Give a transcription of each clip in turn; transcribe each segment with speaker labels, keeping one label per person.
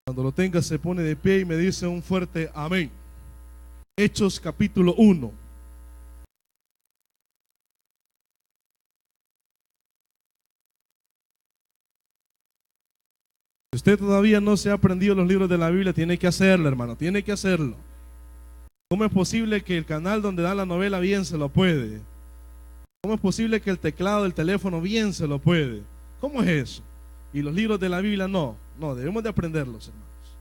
Speaker 1: Cuando lo tenga se pone de pie y me dice un fuerte amén. Hechos capítulo 1. Si usted todavía no se ha aprendido los libros de la Biblia, tiene que hacerlo, hermano, tiene que hacerlo. ¿Cómo es posible que el canal donde da la novela bien se lo puede? ¿Cómo es posible que el teclado del teléfono bien se lo puede? ¿Cómo es eso? Y los libros de la Biblia no, debemos de aprenderlos, hermanos.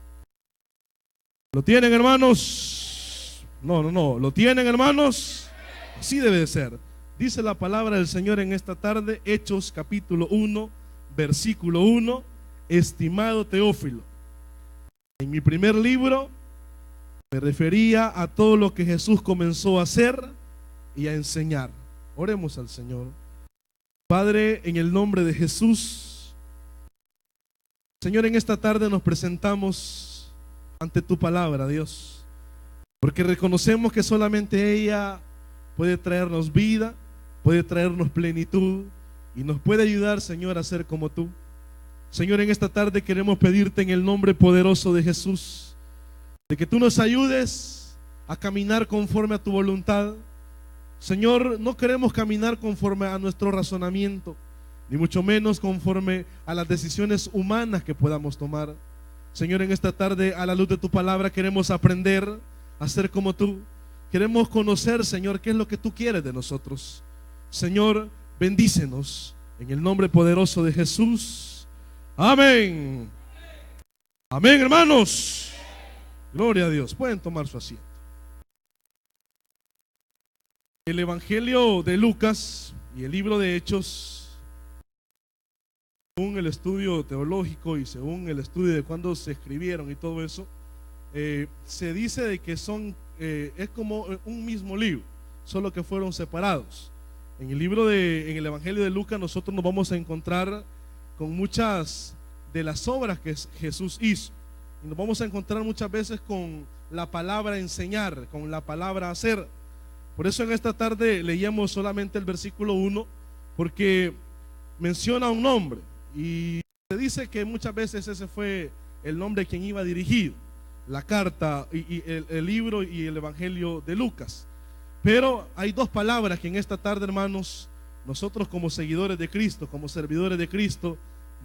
Speaker 1: ¿Lo tienen, hermanos? No, ¿lo tienen, hermanos? Así debe de ser. Dice la palabra del Señor en esta tarde, Hechos capítulo 1, versículo 1. Estimado Teófilo, en mi primer libro me refería a todo lo que Jesús comenzó a hacer y a enseñar. Oremos al Señor. Padre, en el nombre de Jesús, Señor, en esta tarde nos presentamos ante tu palabra, Dios, porque reconocemos que solamente ella puede traernos vida, puede traernos plenitud y nos puede ayudar, Señor, a ser como tú. Señor, en esta tarde queremos pedirte en el nombre poderoso de Jesús, de que tú nos ayudes a caminar conforme a tu voluntad. Señor, no queremos caminar conforme a nuestro razonamiento, ni mucho menos conforme a las decisiones humanas que podamos tomar. Señor, en esta tarde, a la luz de tu palabra, queremos aprender a ser como tú. Queremos conocer, Señor, qué es lo que tú quieres de nosotros. Señor, bendícenos en el nombre poderoso de Jesús. Amén. Amén, hermanos. Gloria a Dios. Pueden tomar su asiento. El Evangelio de Lucas y el libro de Hechos, según el estudio teológico y según el estudio de cuándo se escribieron y todo eso, se dice de que es como un mismo libro, solo que fueron separados. En el Evangelio de Lucas nosotros nos vamos a encontrar con muchas de las obras que Jesús hizo, y nos vamos a encontrar muchas veces con la palabra enseñar, con la palabra hacer. Por eso en esta tarde leíamos solamente el versículo 1, porque menciona un nombre y se dice que muchas veces ese fue el nombre quien iba dirigido la carta y el libro y el Evangelio de Lucas. Pero hay dos palabras que en esta tarde, hermanos, nosotros como seguidores de Cristo, como servidores de Cristo,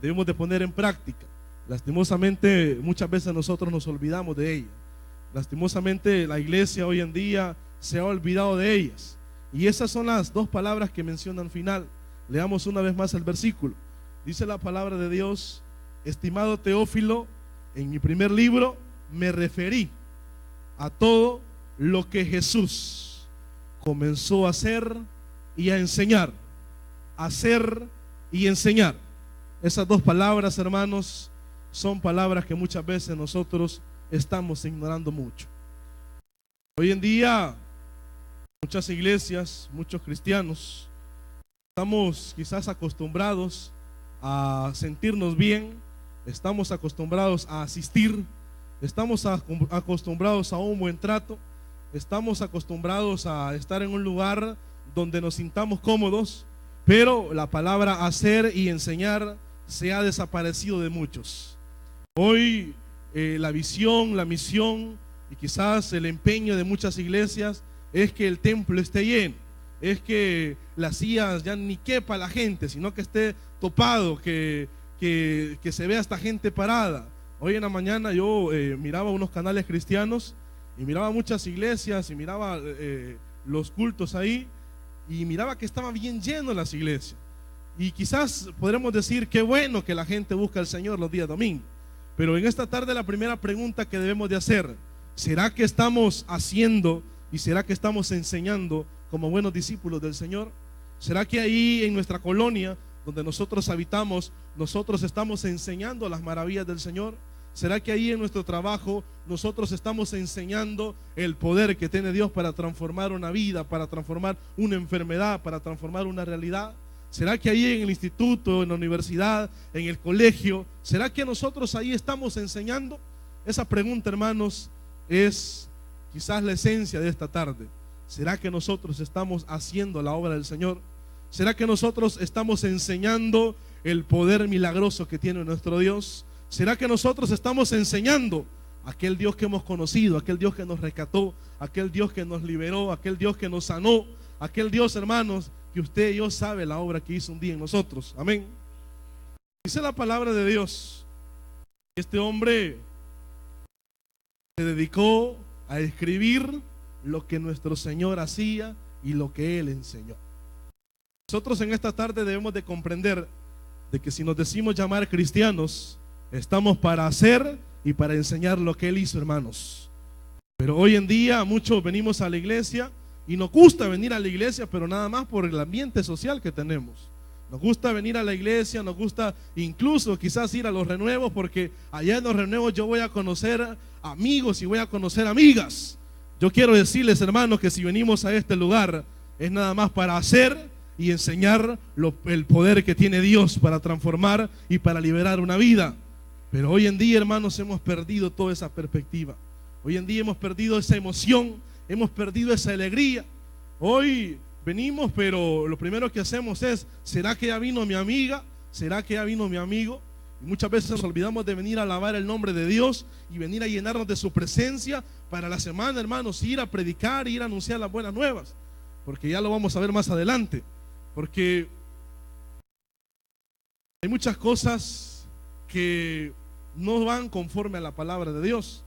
Speaker 1: debemos de poner en práctica. Lastimosamente muchas veces nosotros nos olvidamos de ellas. Lastimosamente la iglesia hoy en día se ha olvidado de ellas. Y esas son las dos palabras que menciona al final. Leamos una vez más el versículo. Dice la palabra de Dios: estimado Teófilo, en mi primer libro me referí a todo lo que Jesús comenzó a hacer y a enseñar. Hacer y enseñar. Esas dos palabras, hermanos, son palabras que muchas veces nosotros estamos ignorando mucho. Hoy en día, muchas iglesias, muchos cristianos, estamos quizás acostumbrados a sentirnos bien, estamos acostumbrados a asistir, estamos acostumbrados a un buen trato, estamos acostumbrados a estar en un lugar donde nos sintamos cómodos, pero la palabra hacer y enseñar se ha desaparecido de muchos. Hoy la visión, la misión y quizás el empeño de muchas iglesias es que el templo esté lleno, es que las sillas ya ni quepa la gente, sino que esté topado, que se vea esta gente parada. Hoy en la mañana yo miraba unos canales cristianos y miraba muchas iglesias y miraba los cultos ahí, y miraba que estaba bien lleno las iglesias. Y quizás podremos decir que bueno que la gente busca al Señor los días domingos, pero en esta tarde la primera pregunta que debemos de hacer: ¿será que estamos haciendo y será que estamos enseñando como buenos discípulos del Señor? ¿Será que ahí en nuestra colonia donde nosotros habitamos, nosotros estamos enseñando las maravillas del Señor? ¿Será que ahí en nuestro trabajo nosotros estamos enseñando el poder que tiene Dios para transformar una vida, para transformar una enfermedad, para transformar una realidad? ¿Será que ahí en el instituto, en la universidad, en el colegio, será que nosotros ahí estamos enseñando? Esa pregunta, hermanos, es quizás la esencia de esta tarde. ¿Será que nosotros estamos haciendo la obra del Señor? ¿Será que nosotros estamos enseñando el poder milagroso que tiene nuestro Dios? ¿Será que nosotros estamos enseñando a aquel Dios que hemos conocido, aquel Dios que nos rescató, aquel Dios que nos liberó, aquel Dios que nos sanó, aquel Dios, hermanos, que usted y yo sabe la obra que hizo un día en nosotros? Amén. Dice la palabra de Dios, este hombre se dedicó a escribir lo que nuestro Señor hacía y lo que Él enseñó. Nosotros en esta tarde debemos de comprender de que si nos decimos llamar cristianos, estamos para hacer y para enseñar lo que Él hizo, hermanos. Pero hoy en día muchos venimos a la iglesia y nos gusta venir a la iglesia, pero nada más por el ambiente social que tenemos. Nos gusta venir a la iglesia, nos gusta incluso quizás ir a los renuevos, porque allá en los renuevos yo voy a conocer amigos y voy a conocer amigas. Yo quiero decirles, hermanos, que si venimos a este lugar es nada más para hacer y enseñar el poder que tiene Dios para transformar y para liberar una vida. Pero hoy en día, hermanos, hemos perdido toda esa perspectiva. Hoy en día hemos perdido esa emoción, hemos perdido esa alegría. Hoy venimos, pero lo primero que hacemos es: ¿será que ya vino mi amiga? ¿Será que ya vino mi amigo? Y muchas veces nos olvidamos de venir a alabar el nombre de Dios y venir a llenarnos de su presencia para la semana, hermanos, ir a predicar, ir a anunciar las buenas nuevas, porque ya lo vamos a ver más adelante. Porque hay muchas cosas que no van conforme a la palabra de Dios,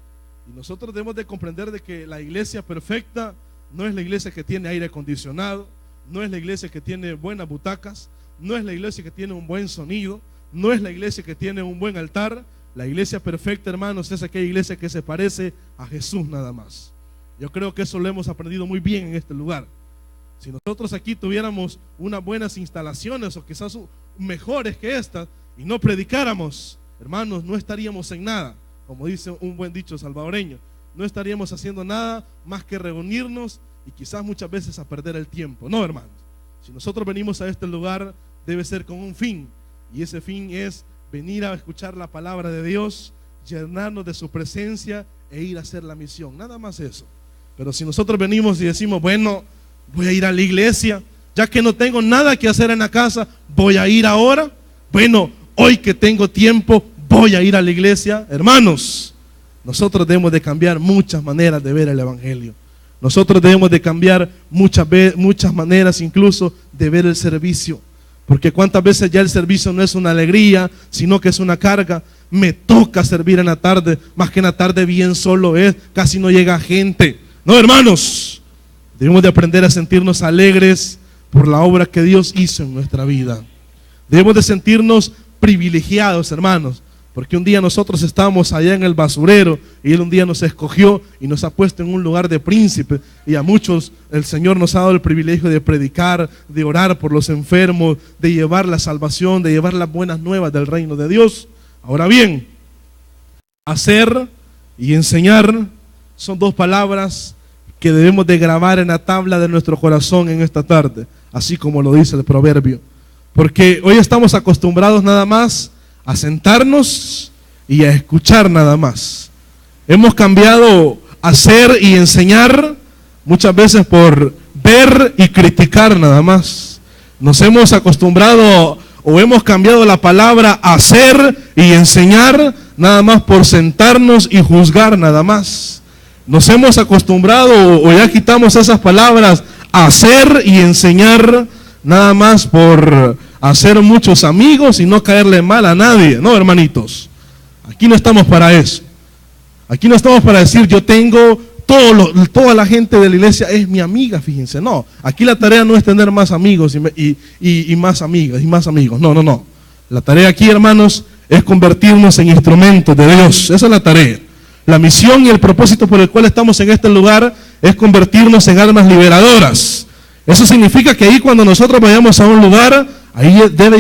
Speaker 1: y nosotros debemos de comprender de que la iglesia perfecta no es la iglesia que tiene aire acondicionado, no es la iglesia que tiene buenas butacas, no es la iglesia que tiene un buen sonido, no es la iglesia que tiene un buen altar. La iglesia perfecta, hermanos, es aquella iglesia que se parece a Jesús nada más. Yo creo que eso lo hemos aprendido muy bien en este lugar. Si nosotros aquí tuviéramos unas buenas instalaciones, o quizás mejores que estas, y no predicáramos, hermanos, no estaríamos en nada. Como dice un buen dicho salvadoreño, no estaríamos haciendo nada más que reunirnos y quizás muchas veces a perder el tiempo. No, hermanos, si nosotros venimos a este lugar, debe ser con un fin, y ese fin es venir a escuchar la palabra de Dios, llenarnos de su presencia e ir a hacer la misión, nada más eso. Pero si nosotros venimos y decimos: bueno, voy a ir a la iglesia, ya que no tengo nada que hacer en la casa, voy a ir ahora. Bueno, hoy que tengo tiempo, voy a ir a la iglesia. Hermanos, nosotros debemos de cambiar muchas maneras de ver el evangelio. Nosotros debemos de cambiar muchas maneras incluso de ver el servicio. Porque cuántas veces ya el servicio no es una alegría, sino que es una carga. Me toca servir en la tarde, más que en la tarde bien solo es, casi no llega gente. No, hermanos, debemos de aprender a sentirnos alegres por la obra que Dios hizo en nuestra vida. Debemos de sentirnos privilegiados, hermanos, porque un día nosotros estábamos allá en el basurero y Él un día nos escogió y nos ha puesto en un lugar de príncipe, y a muchos el Señor nos ha dado el privilegio de predicar, de orar por los enfermos, de llevar la salvación, de llevar las buenas nuevas del reino de Dios. Ahora bien, hacer y enseñar son dos palabras que debemos de grabar en la tabla de nuestro corazón en esta tarde, así como lo dice el proverbio. Porque hoy estamos acostumbrados nada más a sentarnos y a escuchar nada más. Hemos cambiado hacer y enseñar muchas veces por ver y criticar nada más. Nos hemos acostumbrado o hemos cambiado la palabra hacer y enseñar nada más por sentarnos y juzgar nada más. Nos hemos acostumbrado o ya quitamos esas palabras hacer y enseñar nada más por hacer muchos amigos y no caerle mal a nadie. No, hermanitos, aquí no estamos para eso. Aquí no estamos para decir: yo tengo toda la gente de la iglesia es mi amiga. Fíjense, no, aquí la tarea no es tener más amigos y más amigas y más amigos. No, no, no. La tarea aquí, hermanos, es convertirnos en instrumentos de Dios. Esa es la tarea. La misión y el propósito por el cual estamos en este lugar es convertirnos en almas liberadoras. Eso significa que ahí, cuando nosotros vayamos a un lugar, ahí debe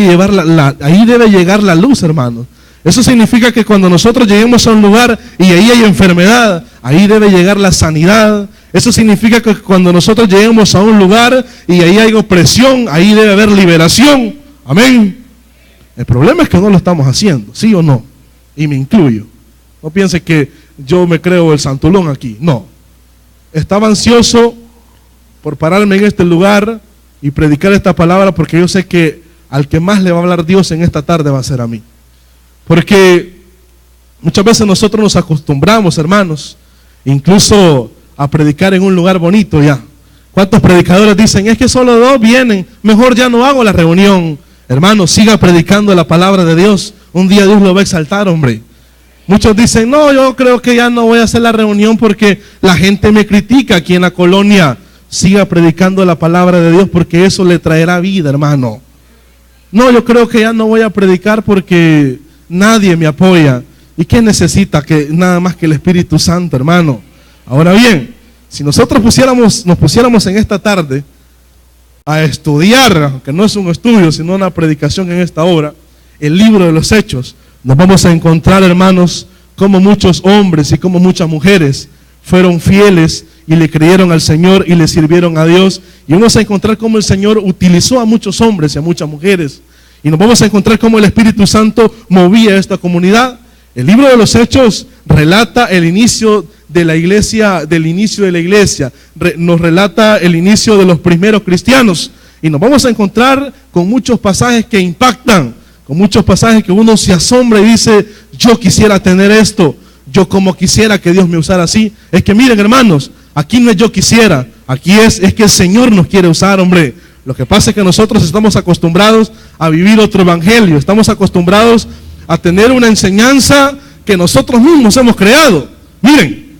Speaker 1: llegar la luz, hermanos. Eso significa que cuando nosotros lleguemos a un lugar y ahí hay enfermedad, ahí debe llegar la sanidad. Eso significa que cuando nosotros lleguemos a un lugar y ahí hay opresión, ahí debe haber liberación. Amén. El problema es que no lo estamos haciendo, ¿sí o no? Y me incluyo. No piense que yo me creo el santulón aquí. No. Estaba ansioso por pararme en este lugar y predicar esta palabra, porque yo sé que al que más le va a hablar Dios en esta tarde va a ser a mí. Porque Muchas veces nosotros nos acostumbramos, hermanos, incluso a predicar en un lugar bonito ya. ¿Cuántos predicadores dicen, es que solo 2 vienen, mejor ya no hago la reunión? Hermano, siga predicando la palabra de Dios. Un día Dios lo va a exaltar, hombre. Muchos dicen, no, yo creo que ya no voy a hacer la reunión porque la gente me critica aquí en la colonia. Siga predicando la palabra de Dios porque eso le traerá vida, hermano. No, yo creo que ya no voy a predicar porque nadie me apoya. ¿Y qué necesita? Que nada más que el Espíritu Santo, hermano. Ahora bien, si nosotros nos pusiéramos en esta tarde a estudiar, aunque no es un estudio, sino una predicación en esta hora, el libro de los Hechos, nos vamos a encontrar, hermanos, como muchos hombres y como muchas mujeres fueron fieles y le creyeron al Señor y le sirvieron a Dios. Y vamos a encontrar cómo el Señor utilizó a muchos hombres y a muchas mujeres. Y nos vamos a encontrar cómo el Espíritu Santo movía esta comunidad. El libro de los Hechos relata el inicio de la iglesia, nos relata el inicio de los primeros cristianos. Y nos vamos a encontrar con muchos pasajes que impactan, con muchos pasajes que uno se asombra y dice, yo quisiera tener esto, yo como quisiera que Dios me usara así. Es que miren, hermanos, aquí no es yo quisiera, aquí es que el Señor nos quiere usar, hombre. Lo que pasa es que nosotros estamos acostumbrados a vivir otro evangelio, estamos acostumbrados a tener una enseñanza que nosotros mismos hemos creado. Miren,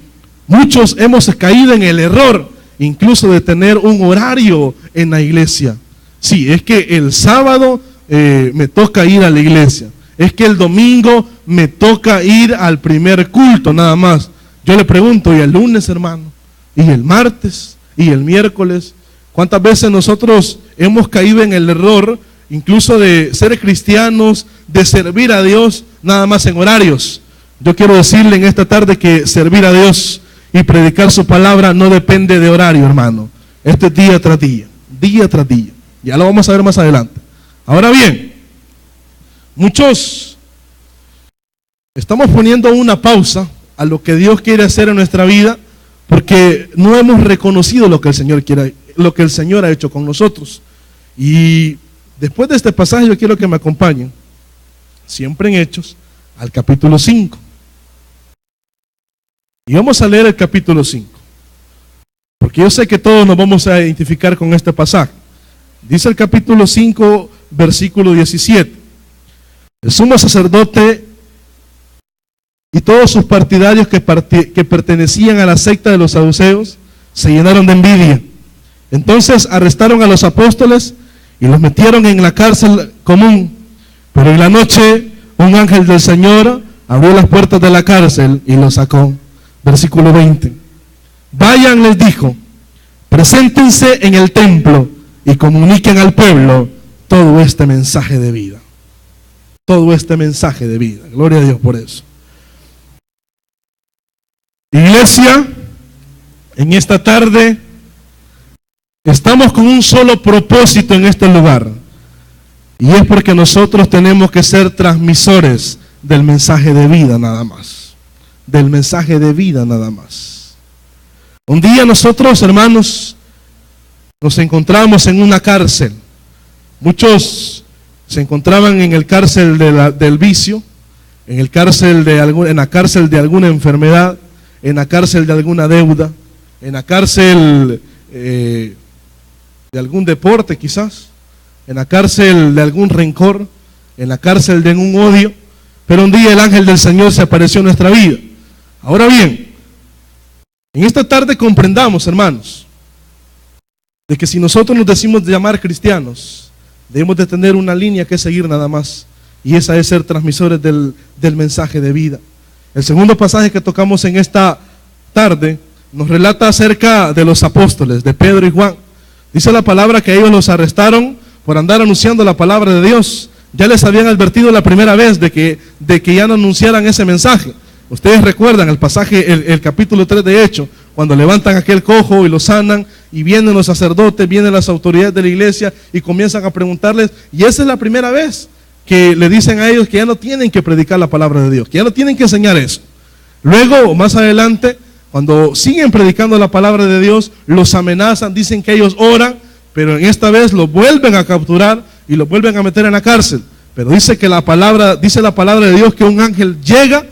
Speaker 1: muchos hemos caído en el error, incluso de tener un horario en la iglesia. Sí, es que el sábado me toca ir a la iglesia. Es que el domingo me toca ir al primer culto, nada más. Yo le pregunto, ¿y el lunes, hermano? ¿Y el martes? ¿Y el miércoles? ¿Cuántas veces nosotros hemos caído en el error, incluso de ser cristianos, de servir a Dios, nada más en horarios? Yo quiero decirle en esta tarde que servir a Dios y predicar su palabra no depende de horario, hermano. Este es día tras día, día tras día. Ya lo vamos a ver más adelante. Ahora bien, muchos estamos poniendo una pausa a lo que Dios quiere hacer en nuestra vida porque no hemos reconocido lo que el Señor quiere, lo que el Señor ha hecho con nosotros. Y después de este pasaje yo quiero que me acompañen, siempre en Hechos, al capítulo 5. Y vamos a leer el capítulo 5, porque yo sé que todos nos vamos a identificar con este pasaje. Dice el capítulo 5, versículo 17. El sumo sacerdote y todos sus partidarios que pertenecían a la secta de los saduceos se llenaron de envidia. Entonces arrestaron a los apóstoles y los metieron en la cárcel común. Pero en la noche un ángel del Señor abrió las puertas de la cárcel y los sacó. Versículo 20. Vayan, les dijo, preséntense en el templo y comuniquen al pueblo todo este mensaje de vida. Todo este mensaje de vida. Gloria a Dios por eso. Iglesia, en esta tarde estamos con un solo propósito en este lugar. Y es porque nosotros tenemos que ser transmisores del mensaje de vida nada más. Del mensaje de vida nada más. Un día nosotros, hermanos, nos encontramos en una cárcel. Muchos se encontraban en el cárcel del vicio, en la cárcel de alguna enfermedad, en la cárcel de alguna deuda, en la cárcel de algún deporte quizás, en la cárcel de algún rencor, en la cárcel de un odio. Pero un día el ángel del Señor se apareció en nuestra vida. Ahora bien, en esta tarde comprendamos, hermanos, de que si nosotros nos decimos llamar cristianos, debemos de tener una línea que seguir nada más, y esa es ser transmisores del mensaje de vida. El segundo pasaje que tocamos en esta tarde nos relata acerca de los apóstoles, de Pedro y Juan. Dice la palabra que ellos los arrestaron por andar anunciando la palabra de Dios. Ya les habían advertido la primera vez de que ya no anunciaran ese mensaje. Ustedes recuerdan el pasaje, el capítulo 3 de Hechos, cuando levantan a aquel cojo y lo sanan, y vienen los sacerdotes, vienen las autoridades de la iglesia y comienzan a preguntarles, y esa es la primera vez que le dicen a ellos que ya no tienen que predicar la palabra de Dios, que ya no tienen que enseñar eso. Luego, más adelante, cuando siguen predicando la palabra de Dios, los amenazan, dicen que ellos oran, pero en esta vez los vuelven a capturar y los vuelven a meter en la cárcel. Pero dice la palabra de Dios que un ángel llega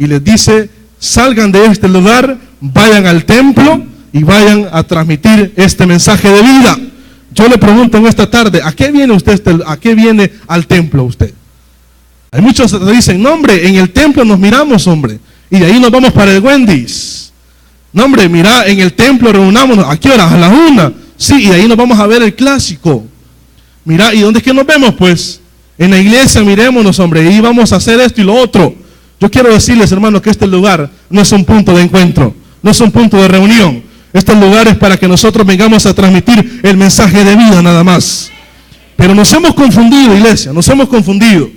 Speaker 1: y les dice: salgan de este lugar, vayan al templo y vayan a transmitir este mensaje de vida. Yo le pregunto en esta tarde, ¿a qué viene usted? ¿A qué viene al templo usted? Hay muchos que dicen: no, hombre, en el templo nos miramos, hombre, y de ahí nos vamos para el Wendy's. No, hombre, mira, en el templo reunámonos. ¿A qué hora? A las 1. Sí, y de ahí nos vamos a ver el clásico. Mira, ¿y dónde es que nos vemos? Pues en la iglesia, mirémonos, hombre, y vamos a hacer esto y lo otro. Yo quiero decirles, hermanos, que este lugar no es un punto de encuentro, no es un punto de reunión. Este lugar es para que nosotros vengamos a transmitir el mensaje de vida nada más. Pero nos hemos confundido, iglesia, nos hemos confundido.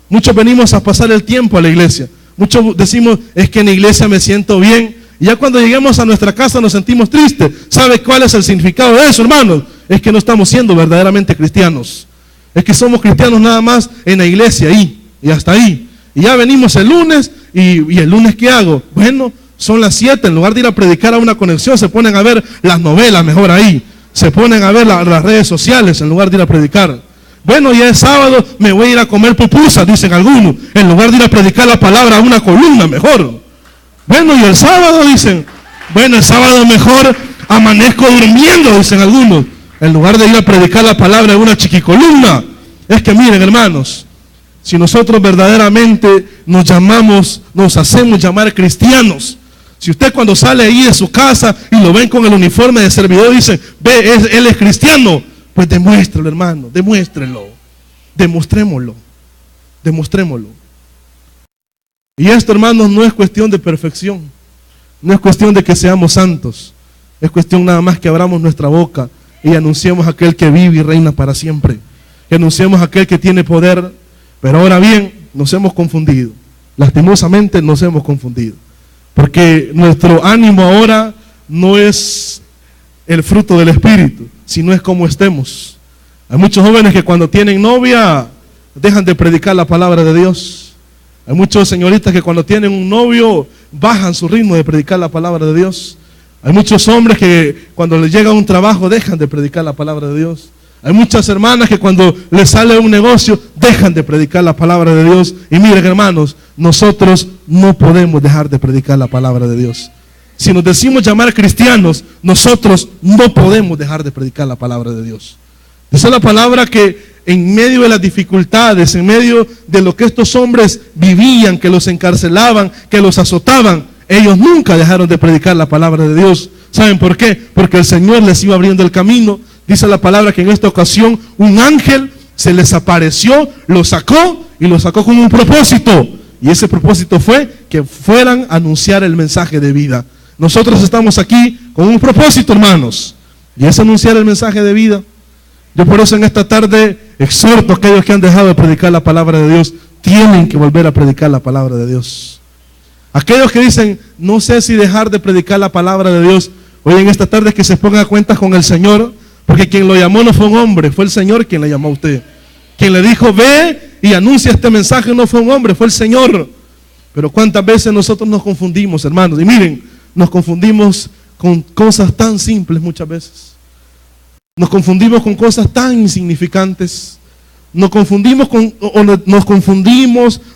Speaker 1: Muchos venimos a pasar el tiempo a la iglesia. Muchos decimos: es que en la iglesia me siento bien. Y ya cuando lleguemos a nuestra casa nos sentimos tristes. ¿Sabe cuál es el significado de eso, hermanos? Es que no estamos siendo verdaderamente cristianos. Es que somos cristianos nada más en la iglesia, ahí y hasta ahí. Y ya venimos el lunes, y el lunes ¿qué hago? Bueno, son las 7, en lugar de ir a predicar a una conexión, se ponen a ver las novelas mejor ahí. Se ponen a ver las redes sociales en lugar de ir a predicar. Bueno, ya es sábado, me voy a ir a comer pupusas, dicen algunos, en lugar de ir a predicar la palabra a una columna mejor. Bueno, y el sábado dicen: bueno, el sábado mejor amanezco durmiendo, dicen algunos, en lugar de ir a predicar la palabra en una chiquicolumna. Es que miren, hermanos, si nosotros verdaderamente nos hacemos llamar cristianos, si usted cuando sale ahí de su casa y lo ven con el uniforme de servidor, dicen: ve, él es cristiano, pues demuéstrelo, hermano, demuéstrelo, demostrémoslo. Y esto, hermanos, no es cuestión de perfección, no es cuestión de que seamos santos, es cuestión nada más que abramos nuestra boca y anunciemos a aquel que vive y reina para siempre, que anunciemos a aquel que tiene poder. Pero ahora bien, nos hemos confundido, lastimosamente nos hemos confundido, porque nuestro ánimo ahora no es el fruto del Espíritu, sino es como estemos. Hay muchos jóvenes que cuando tienen novia dejan de predicar la palabra de Dios. Hay muchas señoritas que cuando tienen un novio bajan su ritmo de predicar la palabra de Dios. Hay muchos hombres que cuando les llega un trabajo dejan de predicar la palabra de Dios. Hay muchas hermanas que cuando les sale un negocio dejan de predicar la palabra de Dios. Y miren, hermanos, nosotros no podemos dejar de predicar la palabra de Dios. Si nos decimos llamar cristianos, nosotros no podemos dejar de predicar la palabra de Dios. Esa es la palabra que en medio de las dificultades, en medio de lo que estos hombres vivían, que los encarcelaban, que los azotaban, ellos nunca dejaron de predicar la palabra de Dios. ¿Saben por qué? Porque el Señor les iba abriendo el camino. Dice la palabra que en esta ocasión un ángel se les apareció, los sacó y los sacó con un propósito. Y ese propósito fue que fueran a anunciar el mensaje de vida. Nosotros estamos aquí con un propósito, hermanos, y es anunciar el mensaje de vida. Yo por eso en esta tarde exhorto a aquellos que han dejado de predicar la palabra de Dios, tienen que volver a predicar la palabra de Dios. Aquellos que dicen: no sé si dejar de predicar la palabra de Dios, hoy en esta tarde es que se pongan a cuentas con el Señor, porque quien lo llamó no fue un hombre, fue el Señor quien le llamó a usted. Quien le dijo: ve y anuncia este mensaje, no fue un hombre, fue el Señor. Pero cuántas veces nosotros nos confundimos, hermanos, y miren, nos confundimos con cosas tan simples muchas veces. Nos confundimos con cosas tan insignificantes. Nos confundimos,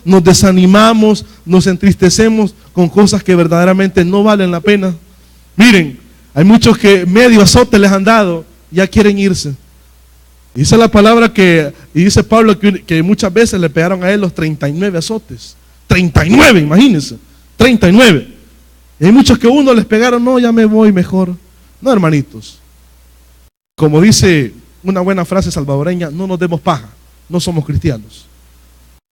Speaker 1: nos desanimamos, nos entristecemos con cosas que verdaderamente no valen la pena. Miren, hay muchos que medio azote les han dado, ya quieren irse. Dice la palabra y dice Pablo que muchas veces le pegaron a él los 39 azotes. 39, imagínense, 39. Y hay muchos que uno les pegaron: no, ya me voy mejor. No, hermanitos. Como dice una buena frase salvadoreña, no nos demos paja, no somos cristianos.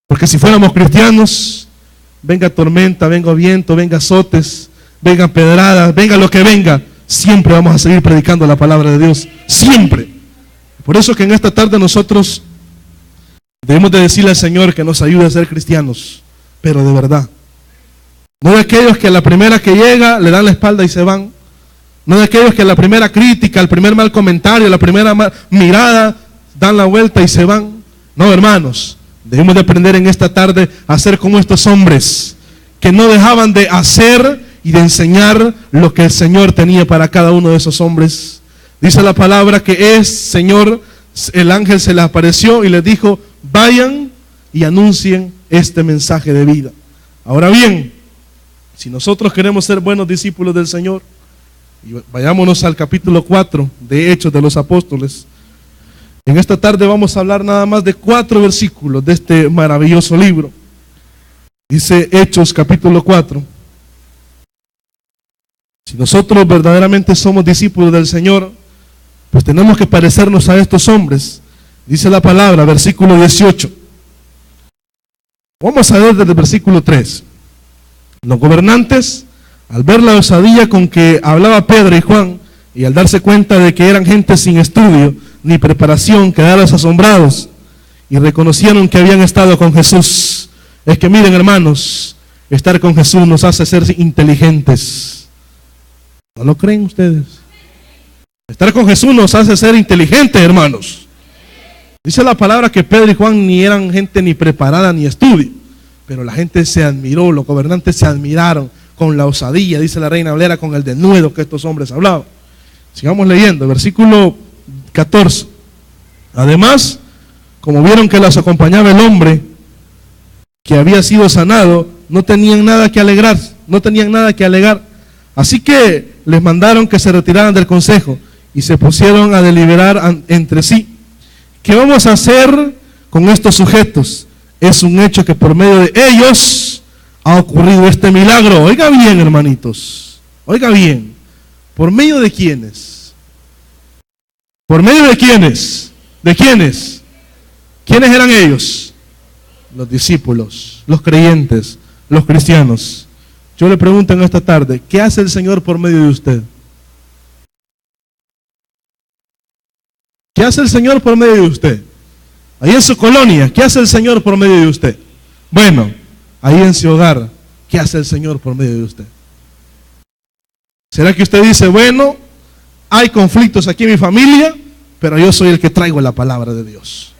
Speaker 1: Porque si fuéramos cristianos, venga tormenta, venga viento, venga azotes, venga pedradas, venga lo que venga, siempre vamos a seguir predicando la palabra de Dios, siempre. Por eso que en esta tarde nosotros debemos de decirle al Señor que nos ayude a ser cristianos, pero de verdad. No de aquellos que a la primera que llega le dan la espalda y se van. No de aquellos que a la primera crítica, al primer mal comentario, a la primera mirada, dan la vuelta y se van. No, hermanos, debemos de aprender en esta tarde a ser como estos hombres que no dejaban de hacer y de enseñar lo que el Señor tenía para cada uno de esos hombres. Dice la palabra que Señor, el ángel se les apareció y les dijo: vayan y anuncien este mensaje de vida. Ahora bien, Si nosotros queremos ser buenos discípulos del Señor, y vayámonos al capítulo 4 de Hechos de los Apóstoles. En esta tarde vamos a hablar nada más de 4 versículos de este maravilloso libro. Dice Hechos capítulo 4. Si nosotros verdaderamente somos discípulos del Señor, pues tenemos que parecernos a estos hombres. Dice la palabra, versículo 18. Vamos a ver desde el versículo 3. Los gobernantes, al ver la osadía con que hablaba Pedro y Juan, y al darse cuenta de que eran gente sin estudio ni preparación, quedaron asombrados y reconocieron que habían estado con Jesús. Es que miren, hermanos, estar con Jesús nos hace ser inteligentes. ¿No lo creen ustedes? Estar con Jesús nos hace ser inteligentes, hermanos. Dice la palabra que Pedro y Juan ni eran gente ni preparada ni estudio, pero la gente se admiró, los gobernantes se admiraron con la osadía, dice la Reina Valera, con el denuedo que estos hombres hablaban. Sigamos leyendo, versículo 14. Además, como vieron que los acompañaba el hombre que había sido sanado, no tenían nada que alegar, Así que les mandaron que se retiraran del consejo y se pusieron a deliberar entre sí. ¿Qué vamos a hacer con estos sujetos? Es un hecho que por medio de ellos ha ocurrido este milagro. Oiga bien, hermanitos, oiga bien. ¿Por medio de quiénes? ¿Por medio de quiénes? ¿De quiénes? ¿Quiénes eran ellos? Los discípulos, los creyentes, los cristianos. Yo le pregunto en esta tarde, ¿qué hace el Señor por medio de usted? ¿Qué hace el Señor por medio de usted? Ahí en su colonia, ¿qué hace el Señor por medio de usted? Bueno, ahí en su hogar, ¿qué hace el Señor por medio de usted? ¿Será que usted dice, bueno, hay conflictos aquí en mi familia, pero yo soy el que traigo la palabra de Dios?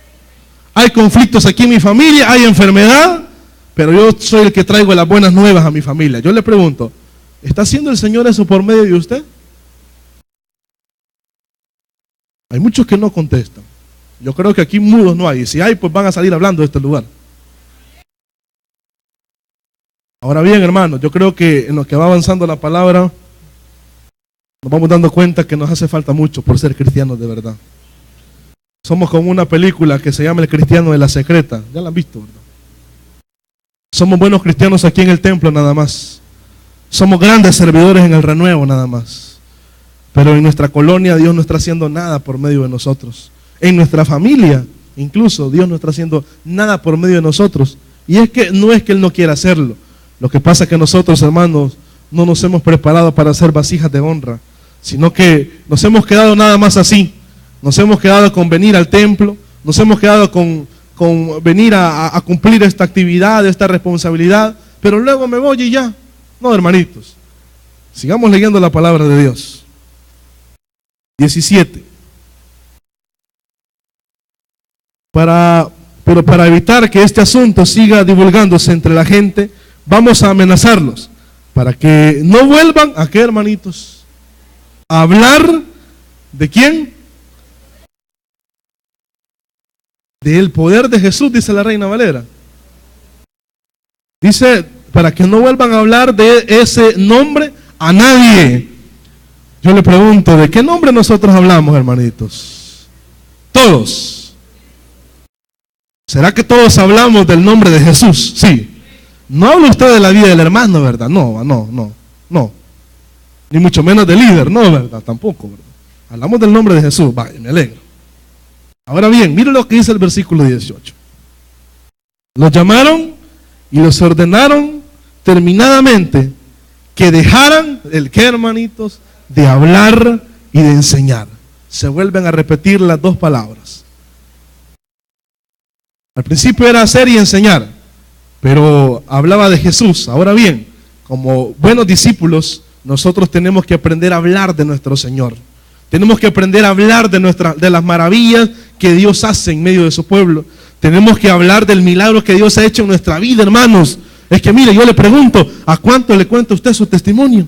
Speaker 1: Hay conflictos aquí en mi familia, hay enfermedad, pero yo soy el que traigo las buenas nuevas a mi familia. Yo le pregunto, ¿está haciendo el Señor eso por medio de usted? Hay muchos que no contestan. Yo creo que aquí mudos no hay. Y si hay, pues van a salir hablando de este lugar. Ahora bien, hermanos, yo creo que en lo que va avanzando la palabra, nos vamos dando cuenta que nos hace falta mucho por ser cristianos de verdad. Somos como una película que se llama El Cristiano de la Secreta. Ya la han visto, ¿verdad? Somos buenos cristianos aquí en el templo nada más. Somos grandes servidores en el renuevo nada más. Pero en nuestra colonia Dios no está haciendo nada por medio de nosotros. En nuestra familia, incluso, Dios no está haciendo nada por medio de nosotros. Y es que no es que Él no quiera hacerlo. Lo que pasa es que nosotros, hermanos, no nos hemos preparado para ser vasijas de honra, sino que nos hemos quedado nada más así. Nos hemos quedado con venir al templo, nos hemos quedado con venir a cumplir esta actividad, esta responsabilidad, pero luego me voy y ya. No, hermanitos, sigamos leyendo la palabra de Dios. 17. Pero para evitar que este asunto siga divulgándose entre la gente, vamos a amenazarlos para que no vuelvan a qué, hermanitos, a hablar de quién, del poder de Jesús, dice la Reina Valera. Dice, para que no vuelvan a hablar de ese nombre a nadie. Yo le pregunto, ¿de qué nombre nosotros hablamos, hermanitos? Todos. ¿Será que todos hablamos del nombre de Jesús? Sí. No habla usted de la vida del hermano, ¿verdad? No. Ni mucho menos del líder, no, ¿verdad? Tampoco, ¿verdad? Hablamos del nombre de Jesús, vaya, me alegro. Ahora bien, miren lo que dice el versículo 18. Los llamaron y los ordenaron terminadamente que dejaran, ¿el qué, hermanitos? De hablar y de enseñar. Se vuelven a repetir las dos palabras. Al principio era hacer y enseñar, pero hablaba de Jesús. Ahora bien, como buenos discípulos, nosotros tenemos que aprender a hablar de nuestro Señor. Tenemos que aprender a hablar de las maravillas que Dios hace en medio de su pueblo. Tenemos que hablar del milagro que Dios ha hecho en nuestra vida, hermanos. Es que mire, yo le pregunto, ¿a cuánto le cuenta usted su testimonio?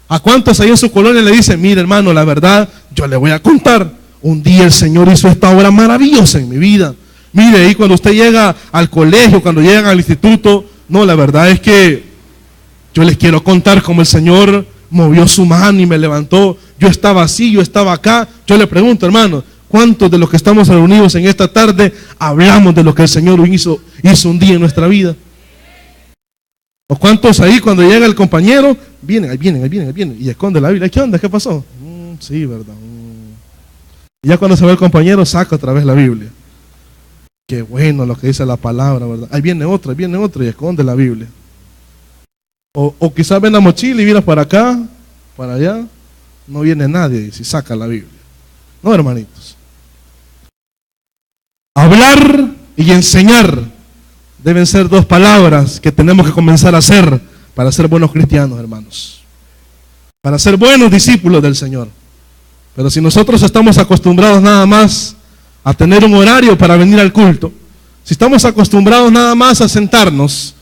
Speaker 1: ¿A cuántos ahí en su colonia le dicen, mire, hermano, la verdad, yo le voy a contar, un día el Señor hizo esta obra maravillosa en mi vida? Mire, ahí cuando usted llega al colegio, cuando llegan al instituto, no, la verdad es que Yo les quiero contar cómo el Señor movió su mano y me levantó. Yo estaba así, yo estaba acá. Yo le pregunto, hermano, ¿cuántos de los que estamos reunidos en esta tarde hablamos de lo que el Señor hizo un día en nuestra vida? ¿O cuántos ahí cuando llega el compañero, vienen, ahí vienen, y esconde la Biblia? ¿Qué onda? ¿Qué pasó? Sí, ¿verdad? Y ya cuando se va el compañero, saca otra vez la Biblia. Qué bueno lo que dice la palabra, ¿verdad? Ahí viene otro y esconde la Biblia. O quizás ven la mochila y viene para acá, para allá, no viene nadie y si saca la Biblia. No, hermanitos. Hablar y enseñar deben ser dos palabras que tenemos que comenzar a hacer para ser buenos cristianos, hermanos. Para ser buenos discípulos del Señor. Pero si nosotros estamos acostumbrados nada más a tener un horario para venir al culto, si estamos acostumbrados nada más a sentarnos,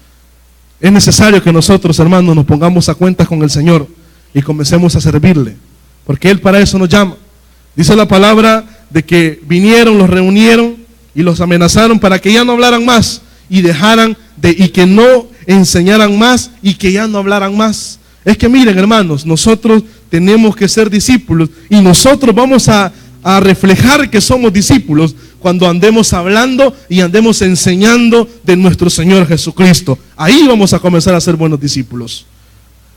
Speaker 1: es necesario que nosotros, hermanos, nos pongamos a cuentas con el Señor y comencemos a servirle, porque Él para eso nos llama. Dice la palabra de que vinieron, los reunieron y los amenazaron para que ya no hablaran más y y que no enseñaran más y que ya no hablaran más. Es que miren, hermanos, nosotros tenemos que ser discípulos y nosotros vamos a reflejar que somos discípulos cuando andemos hablando y andemos enseñando de nuestro Señor Jesucristo. Ahí vamos a comenzar a ser buenos discípulos.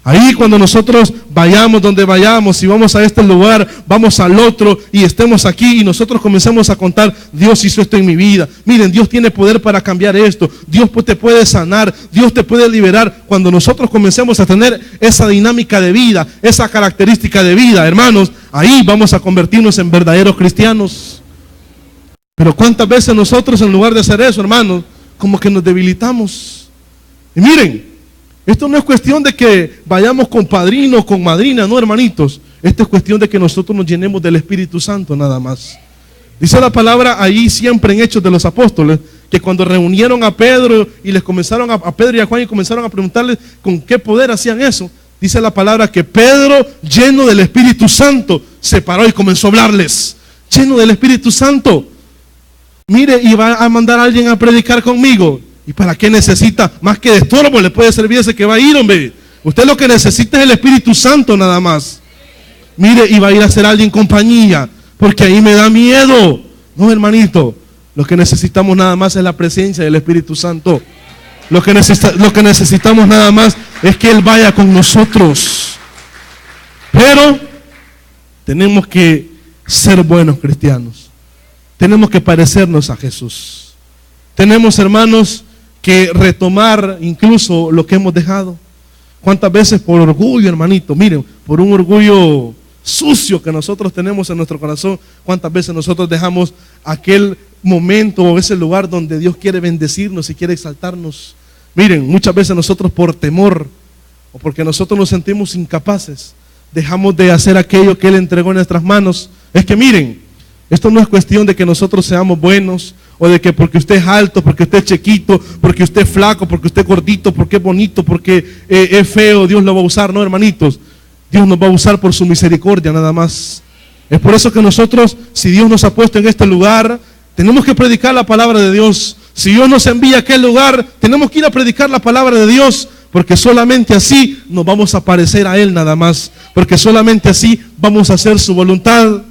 Speaker 1: Ahí cuando nosotros vayamos donde vayamos, si vamos a este lugar, vamos al otro y estemos aquí y nosotros comencemos a contar, Dios hizo esto en mi vida. Miren, Dios tiene poder para cambiar esto. Dios te puede sanar, Dios te puede liberar. Cuando nosotros comencemos a tener esa dinámica de vida, esa característica de vida, hermanos, ahí vamos a convertirnos en verdaderos cristianos. Pero cuántas veces nosotros en lugar de hacer eso, hermanos, como que nos debilitamos. Y miren, esto no es cuestión de que vayamos con padrino, con madrina, no, hermanitos. Esto es cuestión de que nosotros nos llenemos del Espíritu Santo nada más. Dice la palabra ahí siempre en Hechos de los Apóstoles, que cuando reunieron a Pedro y les comenzaron a Pedro y a Juan y comenzaron a preguntarles con qué poder hacían eso, dice la palabra que Pedro, lleno del Espíritu Santo, se paró y comenzó a hablarles. Lleno del Espíritu Santo. Mire, y va a mandar a alguien a predicar conmigo. ¿Y para qué necesita? Más que de estorbo le puede servir ese que va a ir, hombre. Usted lo que necesita es el Espíritu Santo nada más. Mire, y va a ir a hacer alguien compañía, porque ahí me da miedo. No, hermanito, lo que necesitamos nada más es la presencia del Espíritu Santo. Lo que necesitamos nada más es que Él vaya con nosotros. Pero tenemos que ser buenos cristianos. Tenemos que parecernos a Jesús. Tenemos, hermanos, que retomar incluso lo que hemos dejado. ¿Cuántas veces por orgullo, hermanito? Miren, por un orgullo sucio que nosotros tenemos en nuestro corazón, cuántas veces nosotros dejamos aquel momento o ese lugar donde Dios quiere bendecirnos y quiere exaltarnos. Miren, muchas veces nosotros por temor o porque nosotros nos sentimos incapaces, dejamos de hacer aquello que Él entregó en nuestras manos. Es que miren, esto no es cuestión de que nosotros seamos buenos o de que porque usted es alto, porque usted es chiquito, porque usted es flaco, porque usted es gordito, porque es bonito, porque es feo, Dios lo va a usar. No, hermanitos, Dios nos va a usar por su misericordia nada más. Es por eso que nosotros, si Dios nos ha puesto en este lugar, tenemos que predicar la palabra de Dios. Si Dios nos envía a aquel lugar, tenemos que ir a predicar la palabra de Dios, porque solamente así nos vamos a parecer a Él nada más, porque solamente así vamos a hacer su voluntad.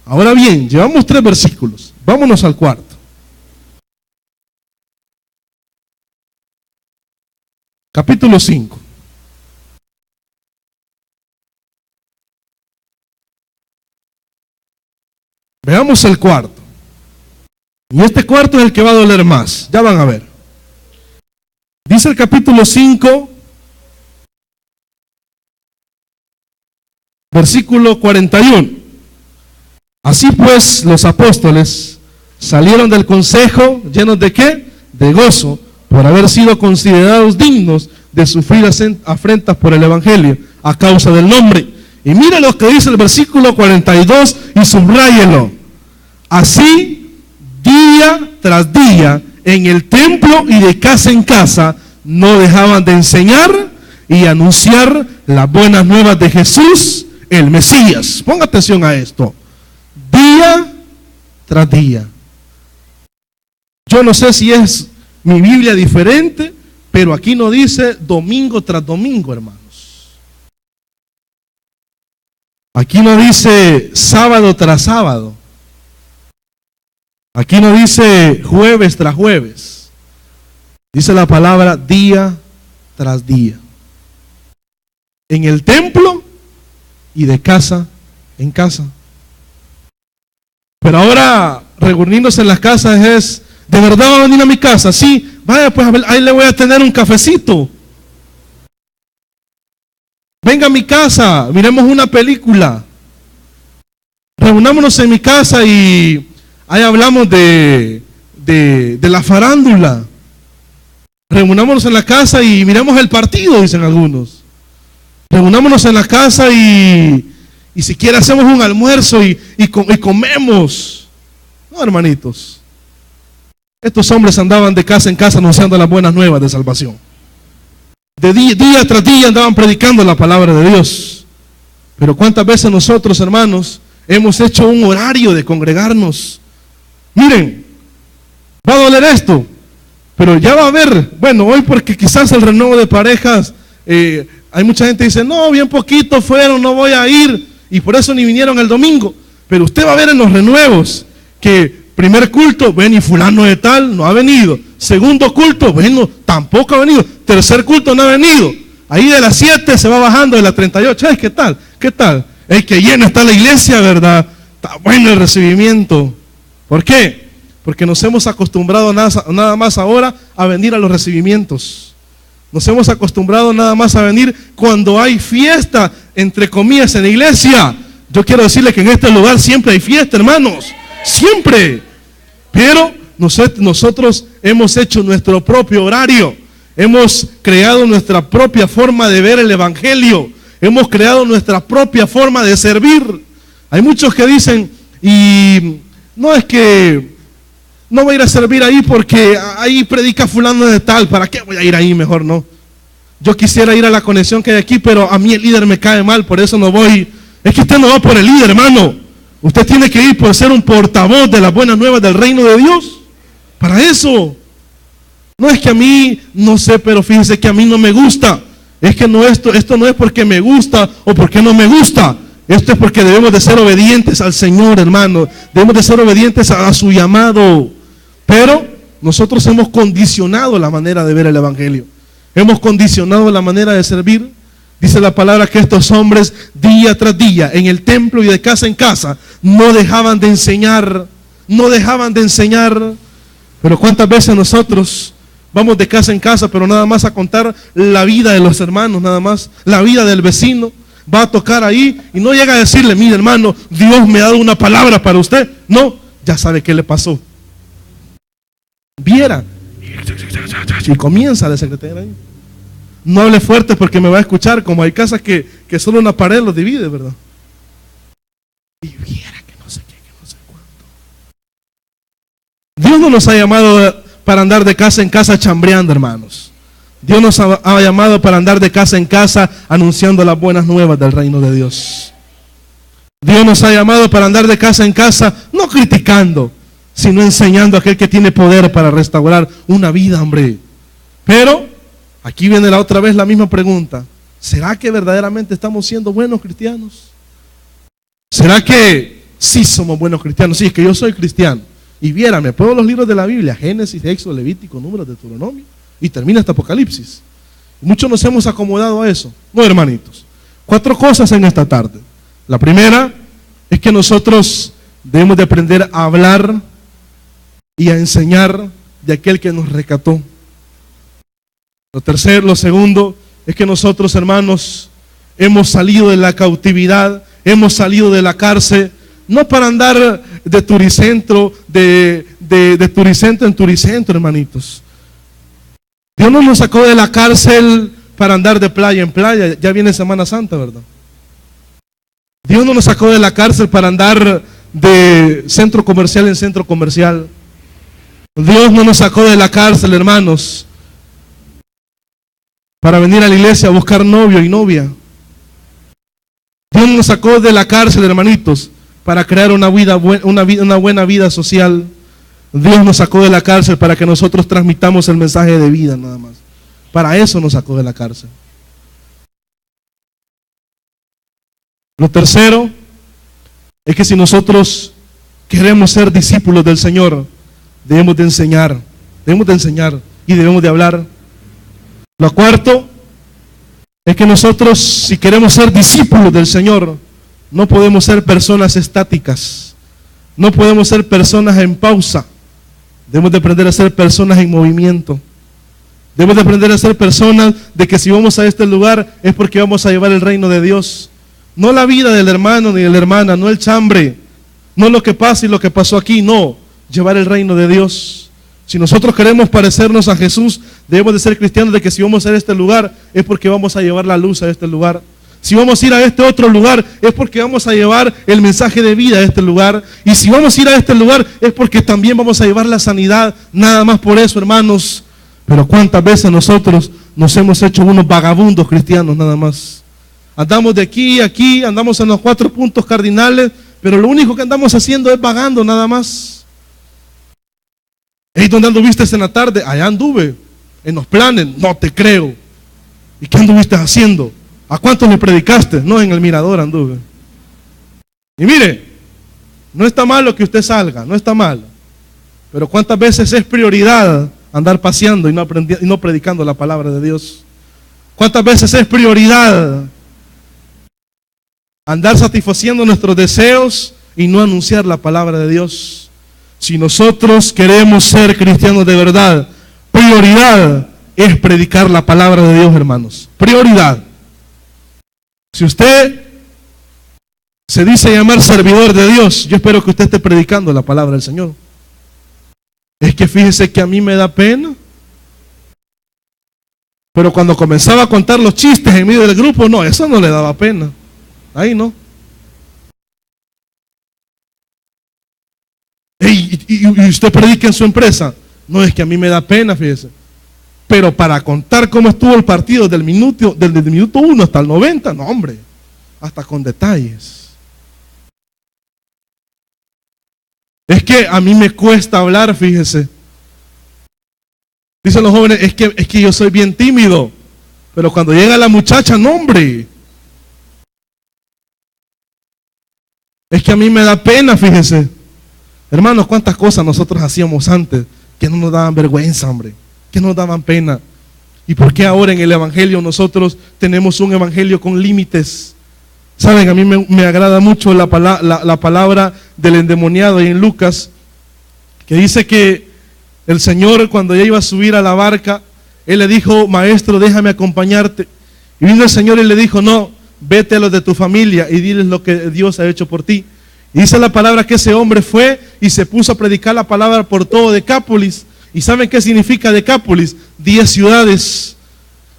Speaker 1: Ahora bien, llevamos 3 versículos, vámonos al cuarto. Capítulo 5. Veamos el cuarto. Y este cuarto es el que va a doler más. Ya van a ver. Dice el capítulo 5, versículo 41. Así pues, los apóstoles salieron del consejo llenos de ¿qué? De gozo, por haber sido considerados dignos de sufrir afrentas por el Evangelio a causa del nombre. Y mire lo que dice el versículo 42 y subráyelo. Así, día tras día, en el templo y de casa en casa, no dejaban de enseñar y anunciar las buenas nuevas de Jesús, el Mesías. Ponga atención a esto. Día tras día. Yo no sé si es mi Biblia diferente, Pero aquí no dice domingo tras domingo, hermanos. Aquí no dice sábado tras sábado. Aquí no dice jueves tras jueves. Dice la palabra día tras día. En el templo y de casa en casa. Pero ahora reuniéndose en las casas es, ¿de verdad va a venir a mi casa? Sí, vaya pues a ver, ahí le voy a tener un cafecito. Venga a mi casa, miremos una película. Reunámonos en mi casa y ahí hablamos de la farándula. Reunámonos en la casa y miremos el partido, dicen algunos. Reunámonos en la casa y siquiera hacemos un almuerzo y comemos. No, hermanitos. Estos hombres andaban de casa en casa anunciando las buenas nuevas de salvación. De día tras día andaban predicando la palabra de Dios. Pero cuántas veces nosotros, hermanos, hemos hecho un horario de congregarnos. Miren, va a doler esto, pero ya va a haber, bueno, hoy porque quizás el renuevo de parejas, hay mucha gente que dice, no, bien poquito fueron, no voy a ir, y por eso ni vinieron el domingo. Pero usted va a ver en los renuevos que primer culto, ven y fulano de tal no ha venido. Segundo culto, bueno, tampoco ha venido. Tercer culto no ha venido. Ahí de las 7 se va bajando de las 38. Ay, ¿qué tal? ¿Qué tal? El que llena está la iglesia, ¿verdad? Está bueno el recibimiento. ¿Por qué? Porque nos hemos acostumbrado nada más ahora a venir a los recibimientos. Nos hemos acostumbrado nada más a venir cuando hay fiesta, entre comillas, en la iglesia. Yo quiero decirle que en este lugar siempre hay fiesta, hermanos. Siempre. Pero nosotros hemos hecho nuestro propio horario. Hemos creado nuestra propia forma de ver el evangelio. Hemos creado nuestra propia forma de servir. Hay muchos que dicen, y no es que no voy a ir a servir ahí porque ahí predica fulano de tal. ¿Para qué voy a ir ahí? Mejor no. Yo quisiera ir a la conexión que hay aquí, pero a mí el líder me cae mal, por eso no voy. Es que usted no va por el líder, hermano. Usted tiene que ir por ser un portavoz de las buenas nuevas del reino de Dios. Para eso. No es que a mí, no sé, pero fíjense que a mí no me gusta. Es que no, esto no es porque me gusta o porque no me gusta. Esto es porque debemos de ser obedientes al Señor, hermano. Debemos de ser obedientes a su llamado. Pero nosotros hemos condicionado la manera de ver el evangelio. Hemos condicionado la manera de servir. Dice la palabra que estos hombres día tras día en el templo y de casa en casa no dejaban de enseñar. No dejaban de enseñar. Pero cuántas veces nosotros vamos de casa en casa, pero nada más a contar la vida de los hermanos, nada más la vida del vecino. Va a tocar ahí y no llega a decirle, mire hermano, Dios me ha dado una palabra para usted. No, ya sabe qué le pasó. Viera. Y comienza la secretaria ahí. No hable fuerte porque me va a escuchar, como hay casas que solo una pared los divide, ¿verdad? Y viera que no sé qué, que no sé cuánto. Dios no nos ha llamado para andar de casa en casa chambreando, hermanos. Dios nos ha llamado para andar de casa en casa anunciando las buenas nuevas del reino de Dios. Dios nos ha llamado para andar de casa en casa, no criticando, sino enseñando a aquel que tiene poder para restaurar una vida, hombre. Pero aquí viene la otra vez la misma pregunta. ¿Será que verdaderamente estamos siendo buenos cristianos? ¿Será que sí somos buenos cristianos? Sí, es que yo soy cristiano. Y viérame, puedo los libros de la Biblia, Génesis, Éxodo, Levítico, Números, Deuteronomio, y termina hasta Apocalipsis. Muchos nos hemos acomodado a eso. No, hermanitos. 4 cosas en esta tarde. La primera es que nosotros debemos de aprender a hablar y a enseñar de aquel que nos rescató. Lo segundo es que nosotros, hermanos, hemos salido de la cautividad, hemos salido de la cárcel, no para andar de turicentro, de turicentro en turicentro, hermanitos. Dios no nos sacó de la cárcel para andar de playa en playa. Ya viene Semana Santa, ¿verdad? Dios no nos sacó de la cárcel para andar de centro comercial en centro comercial. Dios no nos sacó de la cárcel, hermanos, para venir a la iglesia a buscar novio y novia. Dios nos sacó de la cárcel, hermanitos, para crear una buena vida social. Dios nos sacó de la cárcel para que nosotros transmitamos el mensaje de vida, nada más. Para eso nos sacó de la cárcel. Lo tercero es que si nosotros queremos ser discípulos del Señor, debemos de enseñar y debemos de hablar. Lo cuarto es que nosotros, si queremos ser discípulos del Señor, no podemos ser personas estáticas, no podemos ser personas en pausa. Debemos de aprender a ser personas en movimiento. Debemos de aprender a ser personas de que si vamos a este lugar es porque vamos a llevar el reino de Dios. No la vida del hermano ni de la hermana, no el chambre, no lo que pasa y lo que pasó aquí, no, llevar el reino de Dios. Si nosotros queremos parecernos a Jesús, debemos de ser cristianos de que si vamos a este lugar es porque vamos a llevar la luz a este lugar. Si vamos a ir a este otro lugar es porque vamos a llevar el mensaje de vida a este lugar. Y si vamos a ir a este lugar es porque también vamos a llevar la sanidad. Nada más por eso, hermanos. Pero cuántas veces nosotros nos hemos hecho unos vagabundos cristianos nada más. Andamos de aquí a aquí, andamos en los 4 puntos cardinales, pero lo único que andamos haciendo es vagando nada más. ¿Y dónde anduviste en la tarde? Allá anduve, en los planes, no te creo. ¿Y qué anduviste haciendo? ¿A cuántos le predicaste? No, en el mirador anduve. Y mire, no está malo que usted salga, no está mal. Pero cuántas veces es prioridad andar paseando y no predicando la palabra de Dios. Cuántas veces es prioridad andar satisfaciendo nuestros deseos y no anunciar la palabra de Dios. Si nosotros queremos ser cristianos de verdad, prioridad es predicar la palabra de Dios, hermanos. Prioridad. Si usted se dice llamar servidor de Dios, yo espero que usted esté predicando la palabra del Señor. Es que fíjese que a mí me da pena. Pero cuando comenzaba a contar los chistes en medio del grupo, no, eso no le daba pena. Ahí no. Y usted predica en su empresa. No, es que a mí me da pena, fíjese. Pero para contar cómo estuvo el partido desde el minuto 1 hasta el 90, no, hombre, hasta con detalles. Es que a mí me cuesta hablar, fíjese. Dicen los jóvenes, es que yo soy bien tímido. Pero cuando llega la muchacha, no, hombre. Es que a mí me da pena, fíjese. Hermanos, cuántas cosas nosotros hacíamos antes que no nos daban vergüenza, hombre, que nos daban pena. ¿Y por qué ahora en el evangelio nosotros tenemos un evangelio con límites? Saben, a mí me agrada mucho la palabra del endemoniado ahí en Lucas, que dice que el Señor, cuando ya iba a subir a la barca, Él le dijo, maestro, déjame acompañarte. Y vino el Señor y le dijo, no, vete a los de tu familia y diles lo que Dios ha hecho por ti. Y dice la palabra que ese hombre fue y se puso a predicar la palabra por todo Decápolis. ¿Y saben qué significa Decápolis? 10 ciudades.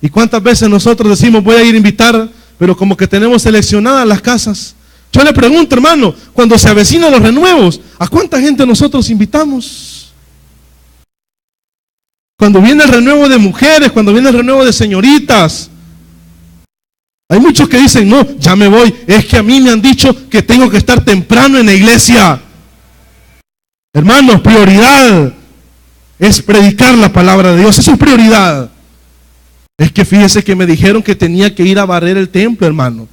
Speaker 1: ¿Y cuántas veces nosotros decimos, voy a ir a invitar, pero como que tenemos seleccionadas las casas? Yo le pregunto, hermano, cuando se avecinan los renuevos, ¿a cuánta gente nosotros invitamos? Cuando viene el renuevo de mujeres, cuando viene el renuevo de señoritas, hay muchos que dicen, no, ya me voy, es que a mí me han dicho que tengo que estar temprano en la iglesia. Hermanos, prioridad es predicar la palabra de Dios, eso es prioridad. Es que fíjese que me dijeron que tenía que ir a barrer el templo, hermano.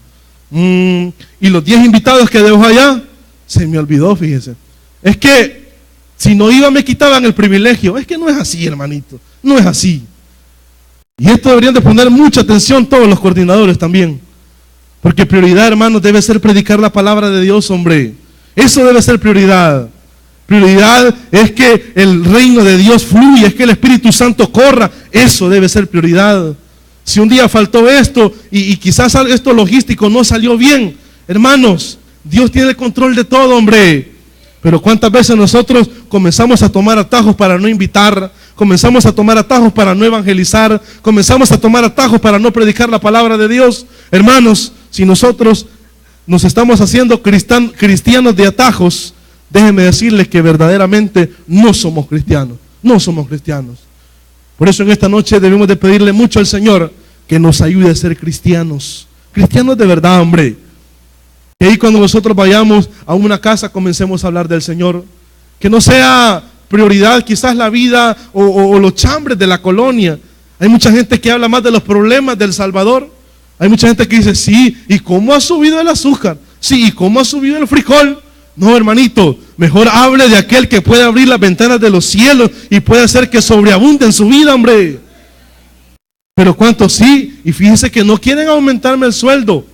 Speaker 1: Y los 10 invitados que dejo allá, se me olvidó, fíjese. Es que si no iba me quitaban el privilegio. Es que no es así, hermanito, no es así. Y esto deberían de poner mucha atención todos los coordinadores también. Porque prioridad, hermanos, debe ser predicar la palabra de Dios, hombre. Eso debe ser prioridad. Prioridad es que el reino de Dios fluya, es que el Espíritu Santo corra. Eso debe ser prioridad. Si un día faltó esto y quizás esto logístico no salió bien, hermanos, Dios tiene el control de todo, hombre. Pero cuántas veces nosotros comenzamos a tomar atajos para no invitar, comenzamos a tomar atajos para no evangelizar, comenzamos a tomar atajos para no predicar la palabra de Dios. Hermanos, si nosotros nos estamos haciendo cristianos de atajos, déjenme decirles que verdaderamente no somos cristianos, no somos cristianos. Por eso en esta noche debemos de pedirle mucho al Señor que nos ayude a ser cristianos, cristianos de verdad, hombre. Que ahí cuando nosotros vayamos a una casa comencemos a hablar del Señor. Que no sea prioridad quizás la vida o los chambres de la colonia. Hay mucha gente que habla más de los problemas del Salvador. Hay mucha gente que dice, sí, ¿y cómo ha subido el azúcar? Sí, ¿y cómo ha subido el frijol? No, hermanito, mejor hable de aquel que puede abrir las ventanas de los cielos y puede hacer que sobreabunde en su vida, hombre. Pero ¿cuántos sí? Y fíjense que no quieren aumentarme el sueldo.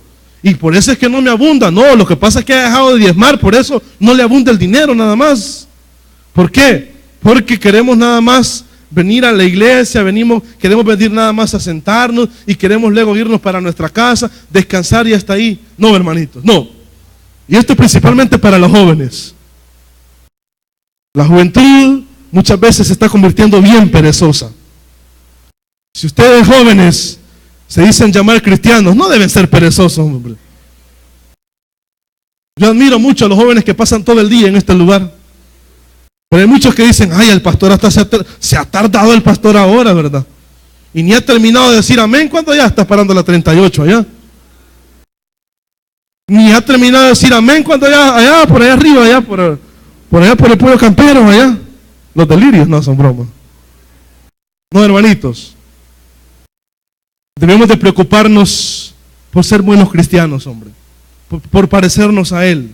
Speaker 1: Y por eso es que no me abunda. No, lo que pasa es que ha dejado de diezmar, por eso no le abunda el dinero nada más. ¿Por qué? Porque queremos nada más venir a la iglesia, queremos venir nada más a sentarnos y queremos luego irnos para nuestra casa, descansar y hasta ahí. No, hermanitos, no. Y esto es principalmente para los jóvenes. La juventud muchas veces se está convirtiendo bien perezosa. Si ustedes jóvenes se dicen llamar cristianos, no deben ser perezosos, hombre. Yo admiro mucho a los jóvenes que pasan todo el día en este lugar. Pero hay muchos que dicen, ay, el pastor hasta se ha tardado el pastor ahora, ¿verdad? Y ni ha terminado de decir amén cuando ya está parando la 38 allá. Ni ha terminado de decir amén cuando allá por allá arriba, allá por allá por el pueblo campero, allá. Los delirios no son bromas. No, hermanitos. Debemos de preocuparnos por ser buenos cristianos, hombre. Por parecernos a Él.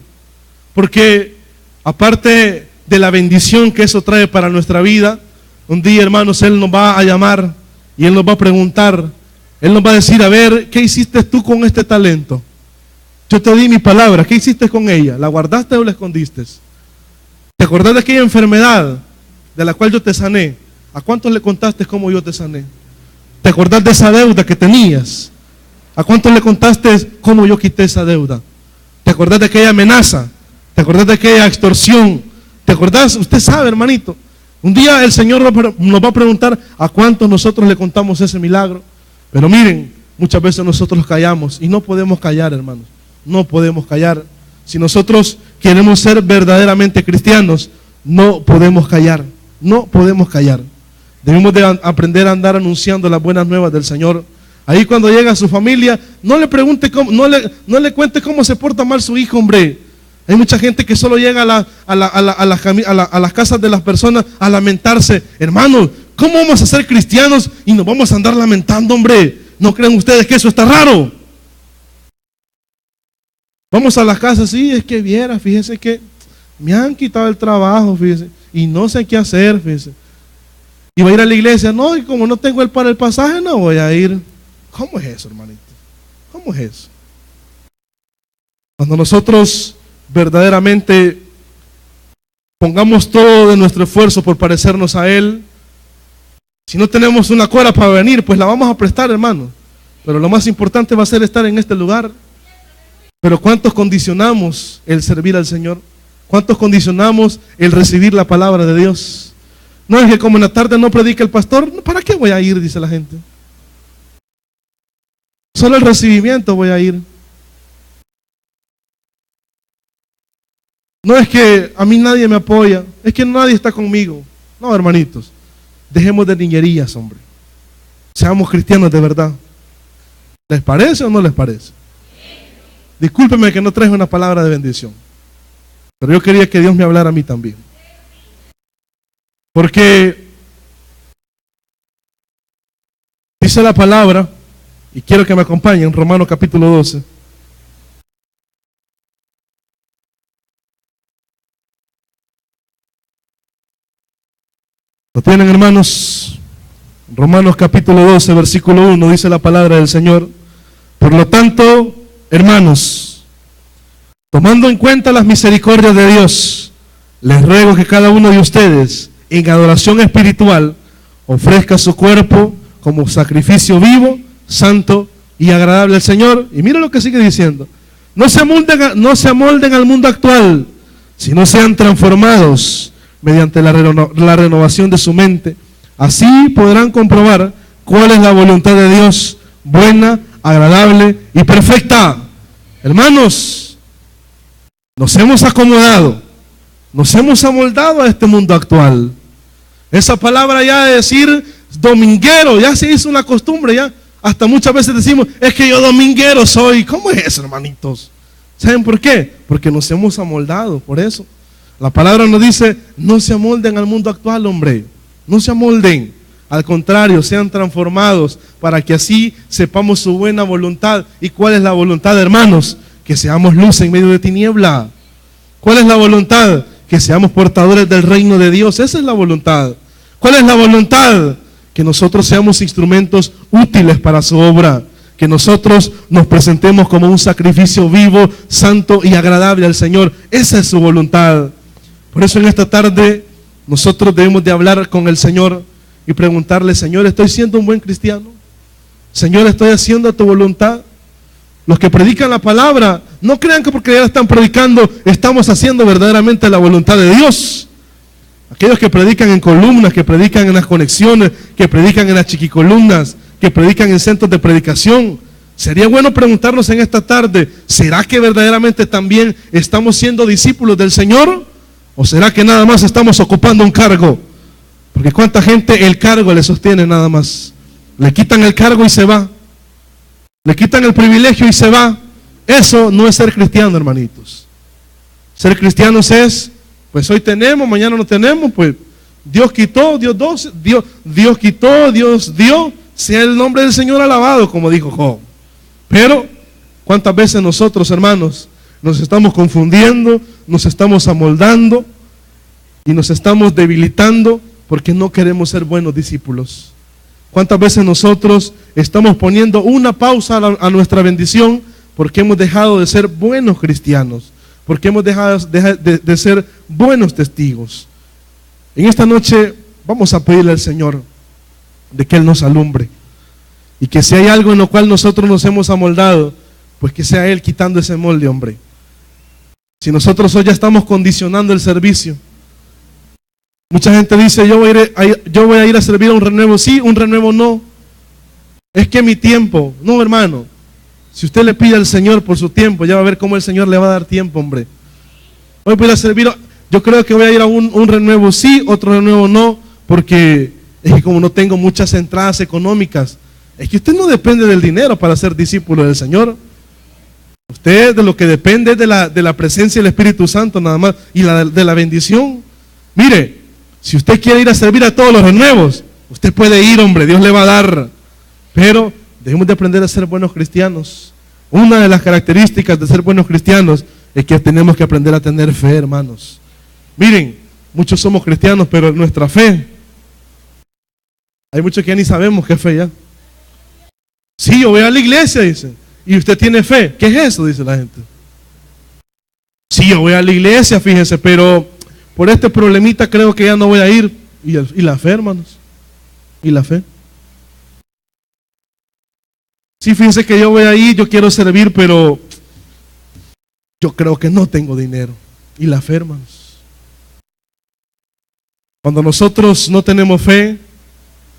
Speaker 1: Porque aparte de la bendición que eso trae para nuestra vida, un día, hermanos, Él nos va a llamar y Él nos va a preguntar, Él nos va a decir, a ver, ¿qué hiciste tú con este talento? Yo te di mi palabra, ¿qué hiciste con ella? ¿La guardaste o la escondiste? ¿Te acordás de aquella enfermedad de la cual yo te sané? ¿A cuántos le contaste cómo yo te sané? ¿Te acordás de esa deuda que tenías? ¿A cuántos le contaste cómo yo quité esa deuda? ¿Te acordás de aquella amenaza? ¿Te acordás de aquella extorsión? ¿Te acordás? Usted sabe, hermanito. Un día el Señor nos va a preguntar a cuántos nosotros le contamos ese milagro. Pero miren, muchas veces nosotros callamos y no podemos callar, hermanos. No podemos callar. Si nosotros queremos ser verdaderamente cristianos, no podemos callar. No podemos callar. Debemos de aprender a andar anunciando las buenas nuevas del Señor. Ahí cuando llega a su familia, no le pregunte cómo, no le cuente cómo se porta mal su hijo, hombre. Hay mucha gente que solo llega a las casas de las personas a lamentarse. Hermanos, ¿cómo vamos a ser cristianos y nos vamos a andar lamentando, hombre? ¿No creen ustedes que eso está raro? Vamos a las casas, sí, es que viera, fíjese que me han quitado el trabajo, fíjese, y no sé qué hacer, fíjese. Y va a ir a la iglesia, no, y como no tengo para el pasaje, no voy a ir. ¿Cómo es eso, hermanito? ¿Cómo es eso? Cuando nosotros verdaderamente pongamos todo de nuestro esfuerzo por parecernos a Él, si no tenemos una cola para venir, pues la vamos a prestar, hermano. Pero lo más importante va a ser estar en este lugar. Pero ¿cuántos condicionamos el servir al Señor? ¿Cuántos condicionamos el recibir la palabra de Dios? No es que como en la tarde no predica el pastor, ¿para qué voy a ir? Dice la gente. Solo el recibimiento voy a ir. No es que a mí nadie me apoya, es que nadie está conmigo. No, hermanitos, dejemos de niñerías, hombre. Seamos cristianos de verdad. ¿Les parece o no les parece? Discúlpeme que no traje una palabra de bendición, pero yo quería que Dios me hablara a mí también. Porque dice la palabra, y quiero que me acompañen, Romanos capítulo 12. ¿Lo tienen, hermanos? Romanos capítulo 12, versículo 1, dice la palabra del Señor. Por lo tanto, hermanos, tomando en cuenta las misericordias de Dios, les ruego que cada uno de ustedes, en adoración espiritual, ofrezca su cuerpo como sacrificio vivo, santo y agradable al Señor. Y mira lo que sigue diciendo. No se amolden al mundo actual, sino sean transformados mediante la renovación de su mente. Así podrán comprobar cuál es la voluntad de Dios, buena, agradable y perfecta. Hermanos, nos hemos acomodado, nos hemos amoldado a este mundo actual. Esa palabra ya de decir dominguero, ya se hizo una costumbre, ya hasta muchas veces decimos, es que yo dominguero soy. ¿Cómo es eso, hermanitos? ¿Saben por qué? Porque nos hemos amoldado, por eso. La palabra nos dice, no se amolden al mundo actual, hombre. No se amolden. Al contrario, sean transformados para que así sepamos su buena voluntad. ¿Y cuál es la voluntad, hermanos? Que seamos luz en medio de tiniebla. ¿Cuál es la voluntad? Que seamos portadores del reino de Dios. Esa es la voluntad. ¿Cuál es la voluntad? Que nosotros seamos instrumentos útiles para su obra. Que nosotros nos presentemos como un sacrificio vivo, santo y agradable al Señor. Esa es su voluntad. Por eso en esta tarde nosotros debemos de hablar con el Señor y preguntarle: Señor, ¿estoy siendo un buen cristiano? Señor, ¿estoy haciendo tu voluntad? Los que predican la palabra, no crean que porque ya la están predicando estamos haciendo verdaderamente la voluntad de Dios. Aquellos que predican en columnas, que predican en las conexiones, que predican en las chiquicolumnas, que predican en centros de predicación, sería bueno preguntarnos en esta tarde: ¿será que verdaderamente también estamos siendo discípulos del Señor? ¿O será que nada más estamos ocupando un cargo? Porque cuánta gente el cargo le sostiene nada más. Le quitan el cargo y se va. Le quitan el privilegio y se va. Eso no es ser cristiano, hermanitos. Ser cristianos es, pues hoy tenemos, mañana no tenemos, pues Dios quitó, Dios quitó, Dios dio, sea el nombre del Señor alabado, como dijo Job. Pero, ¿cuántas veces nosotros, hermanos, nos estamos confundiendo, nos estamos amoldando y nos estamos debilitando porque no queremos ser buenos discípulos? ¿Cuántas veces nosotros estamos poniendo una pausa a nuestra bendición porque hemos dejado de ser buenos cristianos? Porque hemos dejado de ser buenos testigos. En esta noche vamos a pedirle al Señor de que Él nos alumbre. Y que si hay algo en lo cual nosotros nos hemos amoldado, pues que sea Él quitando ese molde, hombre. Si nosotros hoy ya estamos condicionando el servicio. Mucha gente dice: yo voy a ir a servir a un renuevo. Sí, un renuevo no. Es que mi tiempo. No, hermano. Si usted le pide al Señor por su tiempo, ya va a ver cómo el Señor le va a dar tiempo, hombre. Hoy voy a servir, yo creo que voy a ir a un renuevo sí, otro renuevo no, porque es que como no tengo muchas entradas económicas. Es que usted no depende del dinero para ser discípulo del Señor. Usted de lo que depende es de la presencia del Espíritu Santo nada más, y de la bendición. Mire, si usted quiere ir a servir a todos los renuevos, usted puede ir, hombre, Dios le va a dar. Pero debemos de aprender a ser buenos cristianos. Una de las características de ser buenos cristianos es que tenemos que aprender a tener fe, hermanos. Miren, muchos somos cristianos, pero nuestra fe, hay muchos que ya ni sabemos qué fe ya. Sí, yo voy a la iglesia, dicen. ¿Y usted tiene fe? ¿Qué es eso? Dice la gente. Sí, yo voy a la iglesia, fíjense, pero por este problemita creo que ya no voy a ir. ¿Y la fe, hermanos? ¿Y la fe? Sí, fíjense que yo voy a ir, yo quiero servir, pero yo creo que no tengo dinero. ¿Y la fe, hermanos? Cuando nosotros no tenemos fe,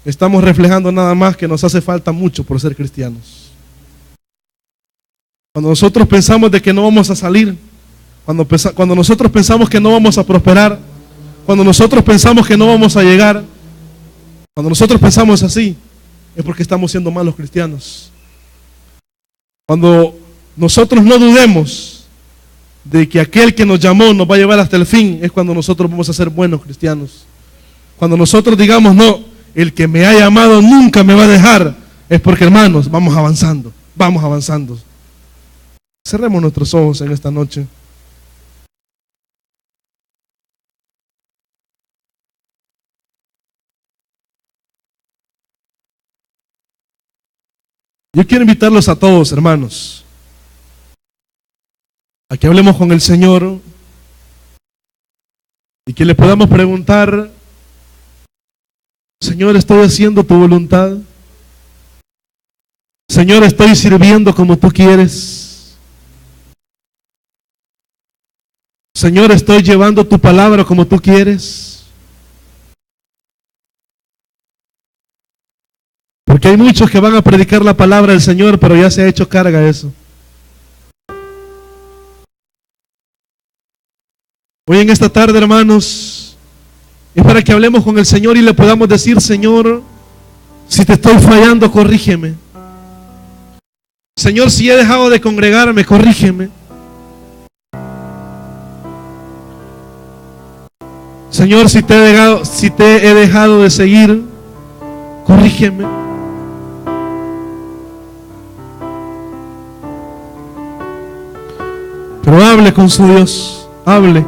Speaker 1: estamos reflejando nada más que nos hace falta mucho por ser cristianos. Cuando nosotros pensamos de que no vamos a salir, cuando nosotros pensamos que no vamos a prosperar, cuando nosotros pensamos que no vamos a llegar, cuando nosotros pensamos así, es porque estamos siendo malos cristianos. Cuando nosotros no dudemos de que aquel que nos llamó nos va a llevar hasta el fin, es cuando nosotros vamos a ser buenos cristianos. Cuando nosotros digamos: no, el que me ha llamado nunca me va a dejar, es porque, hermanos, vamos avanzando, vamos avanzando. Cerremos nuestros ojos en esta noche. Yo quiero invitarlos a todos, hermanos, a que hablemos con el Señor y que le podamos preguntar: Señor, ¿estoy haciendo tu voluntad? Señor, ¿estoy sirviendo como tú quieres? Señor, ¿estoy llevando tu palabra como tú quieres? Porque hay muchos que van a predicar la palabra del Señor, pero ya se ha hecho carga eso. Hoy en esta tarde, hermanos, es para que hablemos con el Señor y le podamos decir: Señor, si te estoy fallando, corrígeme. Señor, si he dejado de congregarme, corrígeme. Señor, si te he dejado de seguir, corrígeme. Pero hable con su Dios, hable.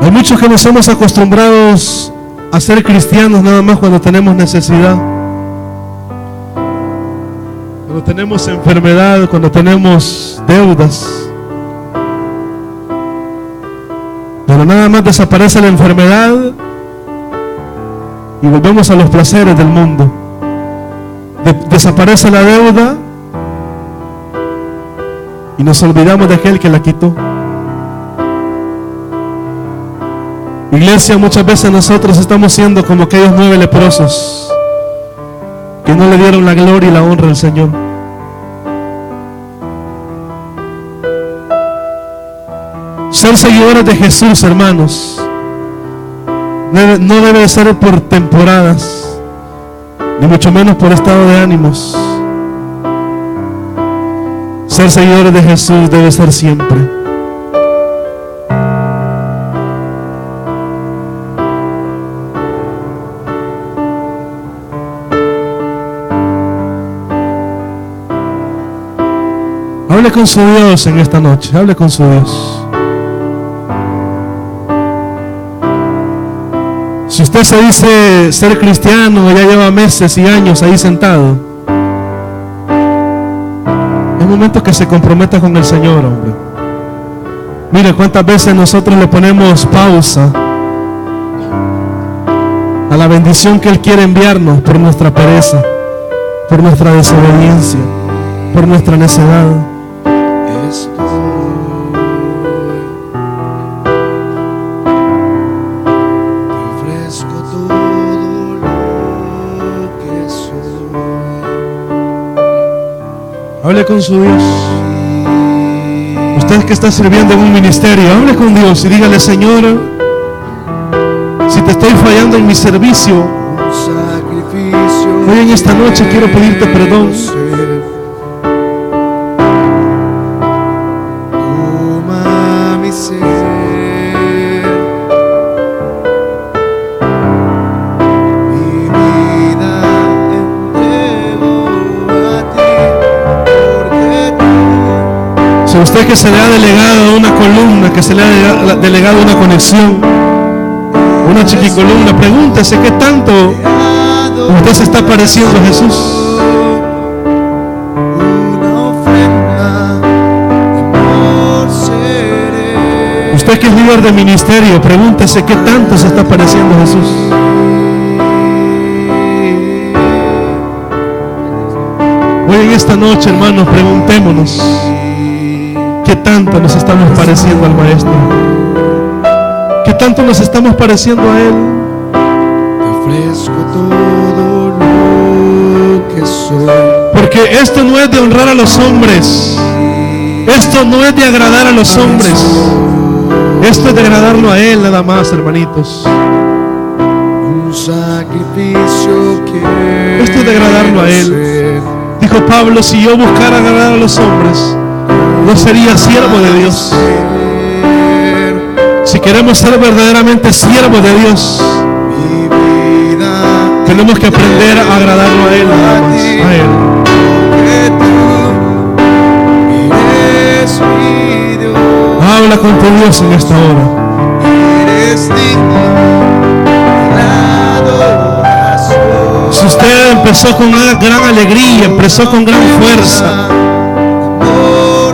Speaker 1: Hay muchos que nos somos acostumbrados a ser cristianos nada más cuando tenemos necesidad, cuando tenemos enfermedad, cuando tenemos deudas. Pero nada más desaparece la enfermedad y volvemos a los placeres del mundo. Desaparece la deuda y nos olvidamos de aquel que la quitó. Iglesia, muchas veces nosotros estamos siendo como aquellos 9 leprosos que no le dieron la gloria y la honra al Señor. Ser seguidores de Jesús, hermanos, no debe ser por temporadas, ni mucho menos por estado de ánimos. Ser seguidores de Jesús debe ser siempre. Hable con su Dios en esta noche, hable con su Dios. Si usted se dice ser cristiano, ya lleva meses y años ahí sentado, es momento que se comprometa con el Señor, hombre. Mire cuántas veces nosotros le ponemos pausa a la bendición que Él quiere enviarnos por nuestra pereza, por nuestra desobediencia, por nuestra necedad. Hable con su Dios. Usted que está sirviendo en un ministerio, hable con Dios y dígale: Señor, si te estoy fallando en mi servicio, hoy en esta noche quiero pedirte perdón.
Speaker 2: Toma mi ser, mi vida entrego a ti, porque tú.
Speaker 1: Si usted que se le ha delegado una columna, que se le ha delegado una conexión, una chiquicolumna, pregúntese qué tanto usted se está pareciendo a Jesús. Usted que es líder de ministerio, pregúntese qué tanto se está pareciendo a Jesús. Hoy en esta noche, hermanos, preguntémonos qué tanto nos estamos pareciendo al Maestro, qué tanto nos estamos pareciendo a Él.
Speaker 2: Te ofrezco todo lo que soy.
Speaker 1: Porque esto no es de honrar a los hombres, esto no es de agradar a los hombres, esto es de agradarlo a Él nada más, hermanitos.
Speaker 2: Un sacrificio que
Speaker 1: Esto es de agradarlo a Él. Dijo Pablo: si yo buscara agradar a los hombres, no sería siervo de Dios. Si queremos ser verdaderamente siervos de Dios, tenemos que aprender a agradarlo a Él nada más, a Él. Habla con tu Dios en esta hora. Si usted empezó con una gran alegría, empezó con gran fuerza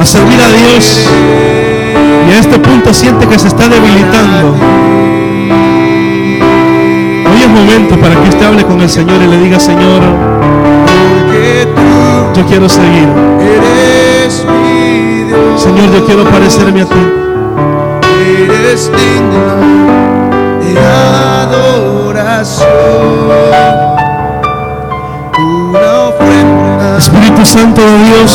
Speaker 1: a servir a Dios, y a este punto siente que se está debilitando, hoy es momento para que usted hable con el Señor y le diga: Señor, yo quiero seguir. Señor, yo quiero parecerme a ti.
Speaker 2: Eres digno de adoración. Una ofrenda,
Speaker 1: Espíritu Santo de Dios,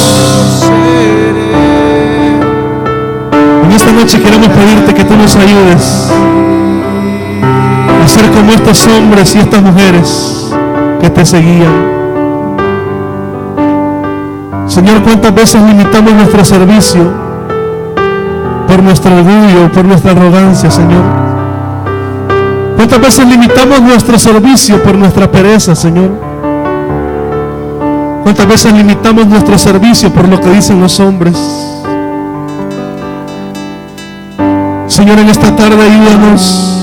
Speaker 1: en esta noche queremos pedirte que tú nos ayudes para ser como estos hombres y estas mujeres que te seguían. Señor, ¿cuántas veces limitamos nuestro servicio por nuestro orgullo, por nuestra arrogancia, Señor? ¿Cuántas veces limitamos nuestro servicio por nuestra pereza, Señor? ¿Cuántas veces limitamos nuestro servicio por lo que dicen los hombres? Señor, en esta tarde ayúdanos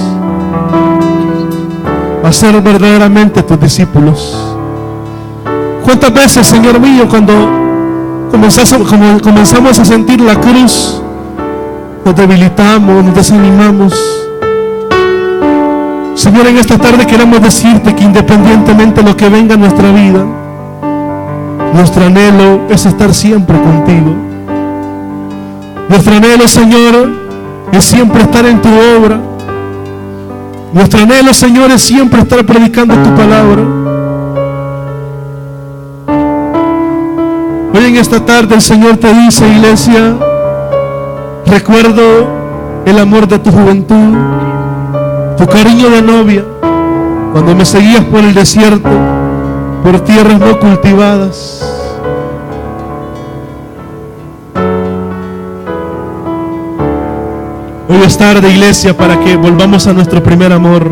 Speaker 1: a ser verdaderamente tus discípulos. ¿Cuántas veces, Señor mío, cuando comenzamos a sentir la cruz, nos debilitamos, nos desanimamos? Señor, en esta tarde queremos decirte que independientemente de lo que venga en nuestra vida, nuestro anhelo es estar siempre contigo. Nuestro anhelo, Señor, es siempre estar en tu obra. Nuestro anhelo, Señor, es siempre estar predicando tu palabra. Hoy en esta tarde el Señor te dice, iglesia, recuerdo el amor de tu juventud, tu cariño de novia, cuando me seguías por el desierto, por tierras no cultivadas. Hoy es tarde, iglesia, para que volvamos a nuestro primer amor.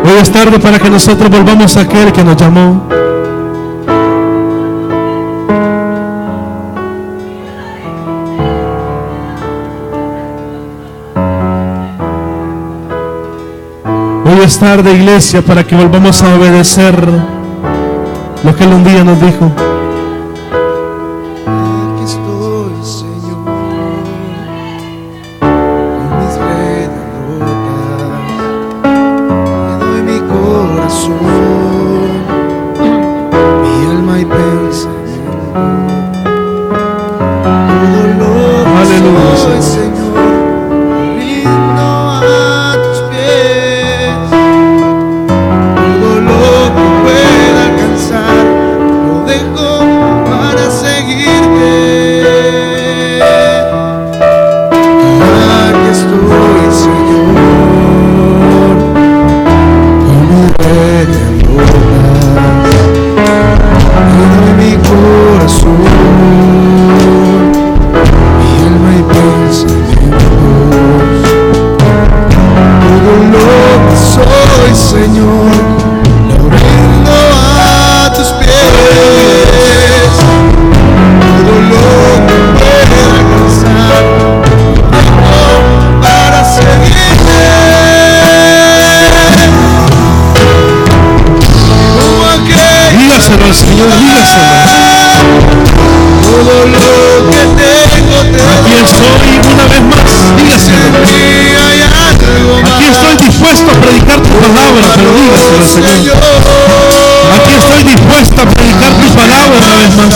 Speaker 1: Hoy es tarde para que nosotros volvamos a aquel que nos llamó. Hoy es tarde, iglesia, para que volvamos a obedecer lo que Él un día nos dijo.
Speaker 2: Aquí estoy, Señor, con mis venas rotas. Te doy mi corazón, mi alma y pensamiento. Todo lo que soy, Señor, rindo a tus pies. Todo lo que pueda alcanzar lo dejo para seguirte. Aquí estoy, Señor, con mi redes rotas. Te doy mi corazón, mi alma y pensamientos. Todo lo que soy, Señor, lo rindo a tus pies. Todo lo que pueda alcanzar, lo dejo para seguirte. Como aquel
Speaker 1: Dígaselo al Señor, dígaselo.
Speaker 2: todo lo que tengo te
Speaker 1: Aquí estoy una vez más, dígaselo.
Speaker 2: doy. Hay algo más.
Speaker 1: Aquí estoy dispuesto a predicar tu palabra, pero dígaselo al Señor. Aquí estoy dispuesto a predicar tu palabra una vez más.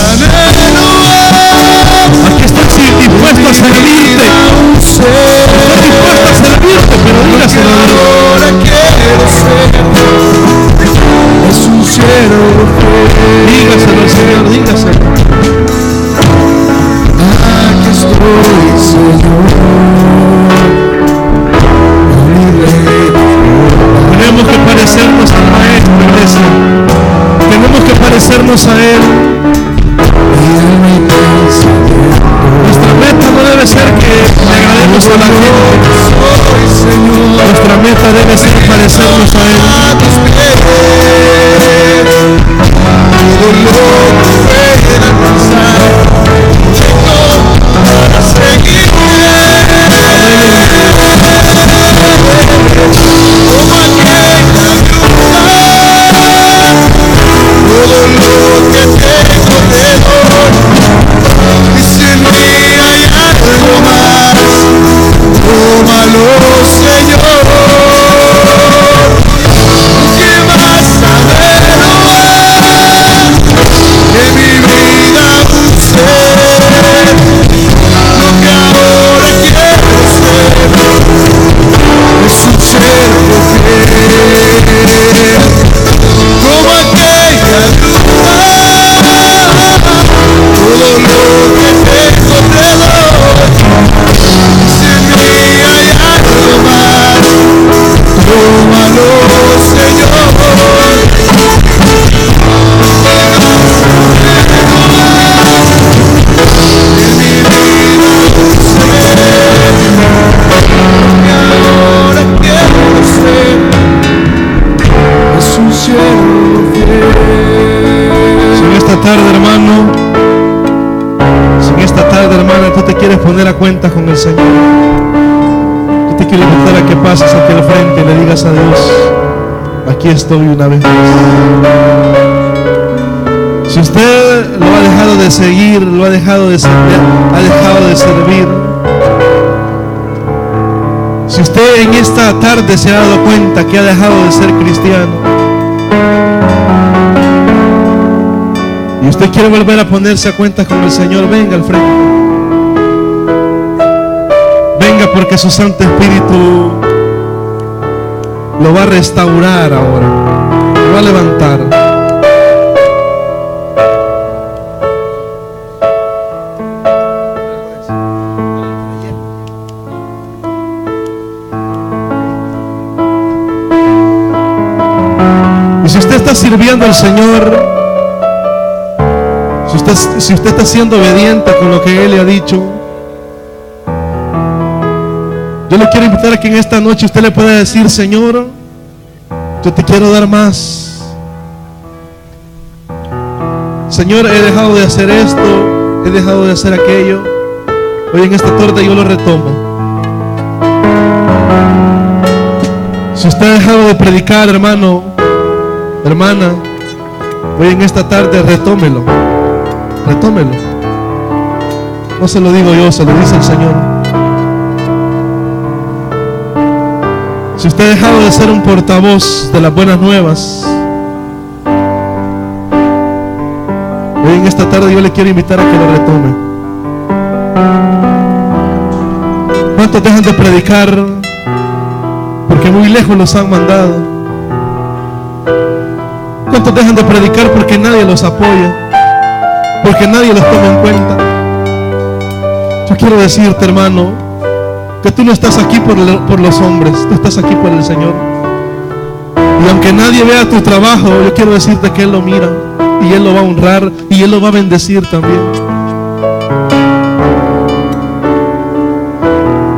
Speaker 1: Aquí estoy dispuesto a servirte. Estoy dispuesto a servirte, pero dígaselo a Dios.
Speaker 2: Ahora quiero ser es un cielo
Speaker 1: Dígaselo al Señor, dígaselo.
Speaker 2: aquí estoy, Señor, con mi rey.
Speaker 1: Tenemos que parecernos al Maestro, iglesia. Tenemos que parecernos a Él.
Speaker 2: Mi alma y pensamiento.
Speaker 1: Nuestra meta no debe ser que le agrademos a la gente.
Speaker 2: Soy, Señor,
Speaker 1: Nuestra meta debe ser parecernos a Él.
Speaker 2: a tus pies. Todo lo que pueda alcanzar, tengo para seguirte. Como aquella viuda, todo lo que tengo te doy. Y si en mí hay algo más, tómalo, Señor.
Speaker 1: tarde, hermano, si en esta tarde, hermana, tú te quieres poner a cuenta con el Señor, yo te quiero invitar a que pases aquí al frente y le digas a Dios: aquí estoy una vez más. Si usted lo ha dejado de seguir, lo ha dejado de servir, si usted en esta tarde se ha dado cuenta que ha dejado de ser cristiano y usted quiere volver a ponerse a cuenta con el Señor, venga al frente. Venga, porque su Santo Espíritu lo va a restaurar ahora, lo va a levantar. Y si usted está sirviendo al Señor, si usted está siendo obediente con lo que Él le ha dicho, yo le quiero invitar a que en esta noche usted le pueda decir: Señor, yo te quiero dar más. Señor, he dejado de hacer esto, he dejado de hacer aquello. Hoy en esta tarde yo lo retomo. Si usted ha dejado de predicar, hermano, hermana, hoy en esta tarde retómelo. Retómelo. No se lo digo yo, se lo dice el Señor. Si usted ha dejado de ser un portavoz de las buenas nuevas, hoy en esta tarde yo le quiero invitar a que lo retome. ¿Cuántos dejan de predicar porque muy lejos los han mandado? ¿Cuántos dejan de predicar porque nadie los apoya? Porque nadie los toma en cuenta. Yo quiero decirte, hermano, que tú no estás aquí por los hombres, tú estás aquí por el Señor. Y aunque nadie vea tu trabajo, yo quiero decirte que Él lo mira y Él lo va a honrar y Él lo va a bendecir también.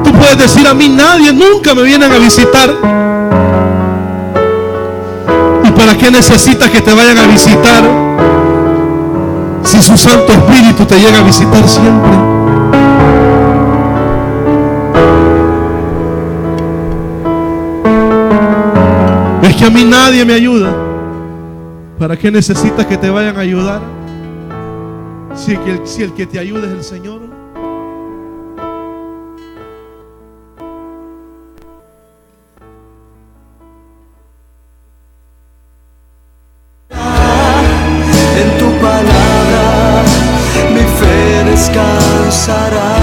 Speaker 1: Tú puedes decir: a mí nadie, nunca me vienen a visitar. ¿Y para qué necesitas que te vayan a visitar si su Santo Espíritu te llega a visitar siempre? Es que a mí nadie me ayuda. ¿Para qué necesitas que te vayan a ayudar si el que te ayuda es el Señor?
Speaker 2: En tu palabra mi fe descansará.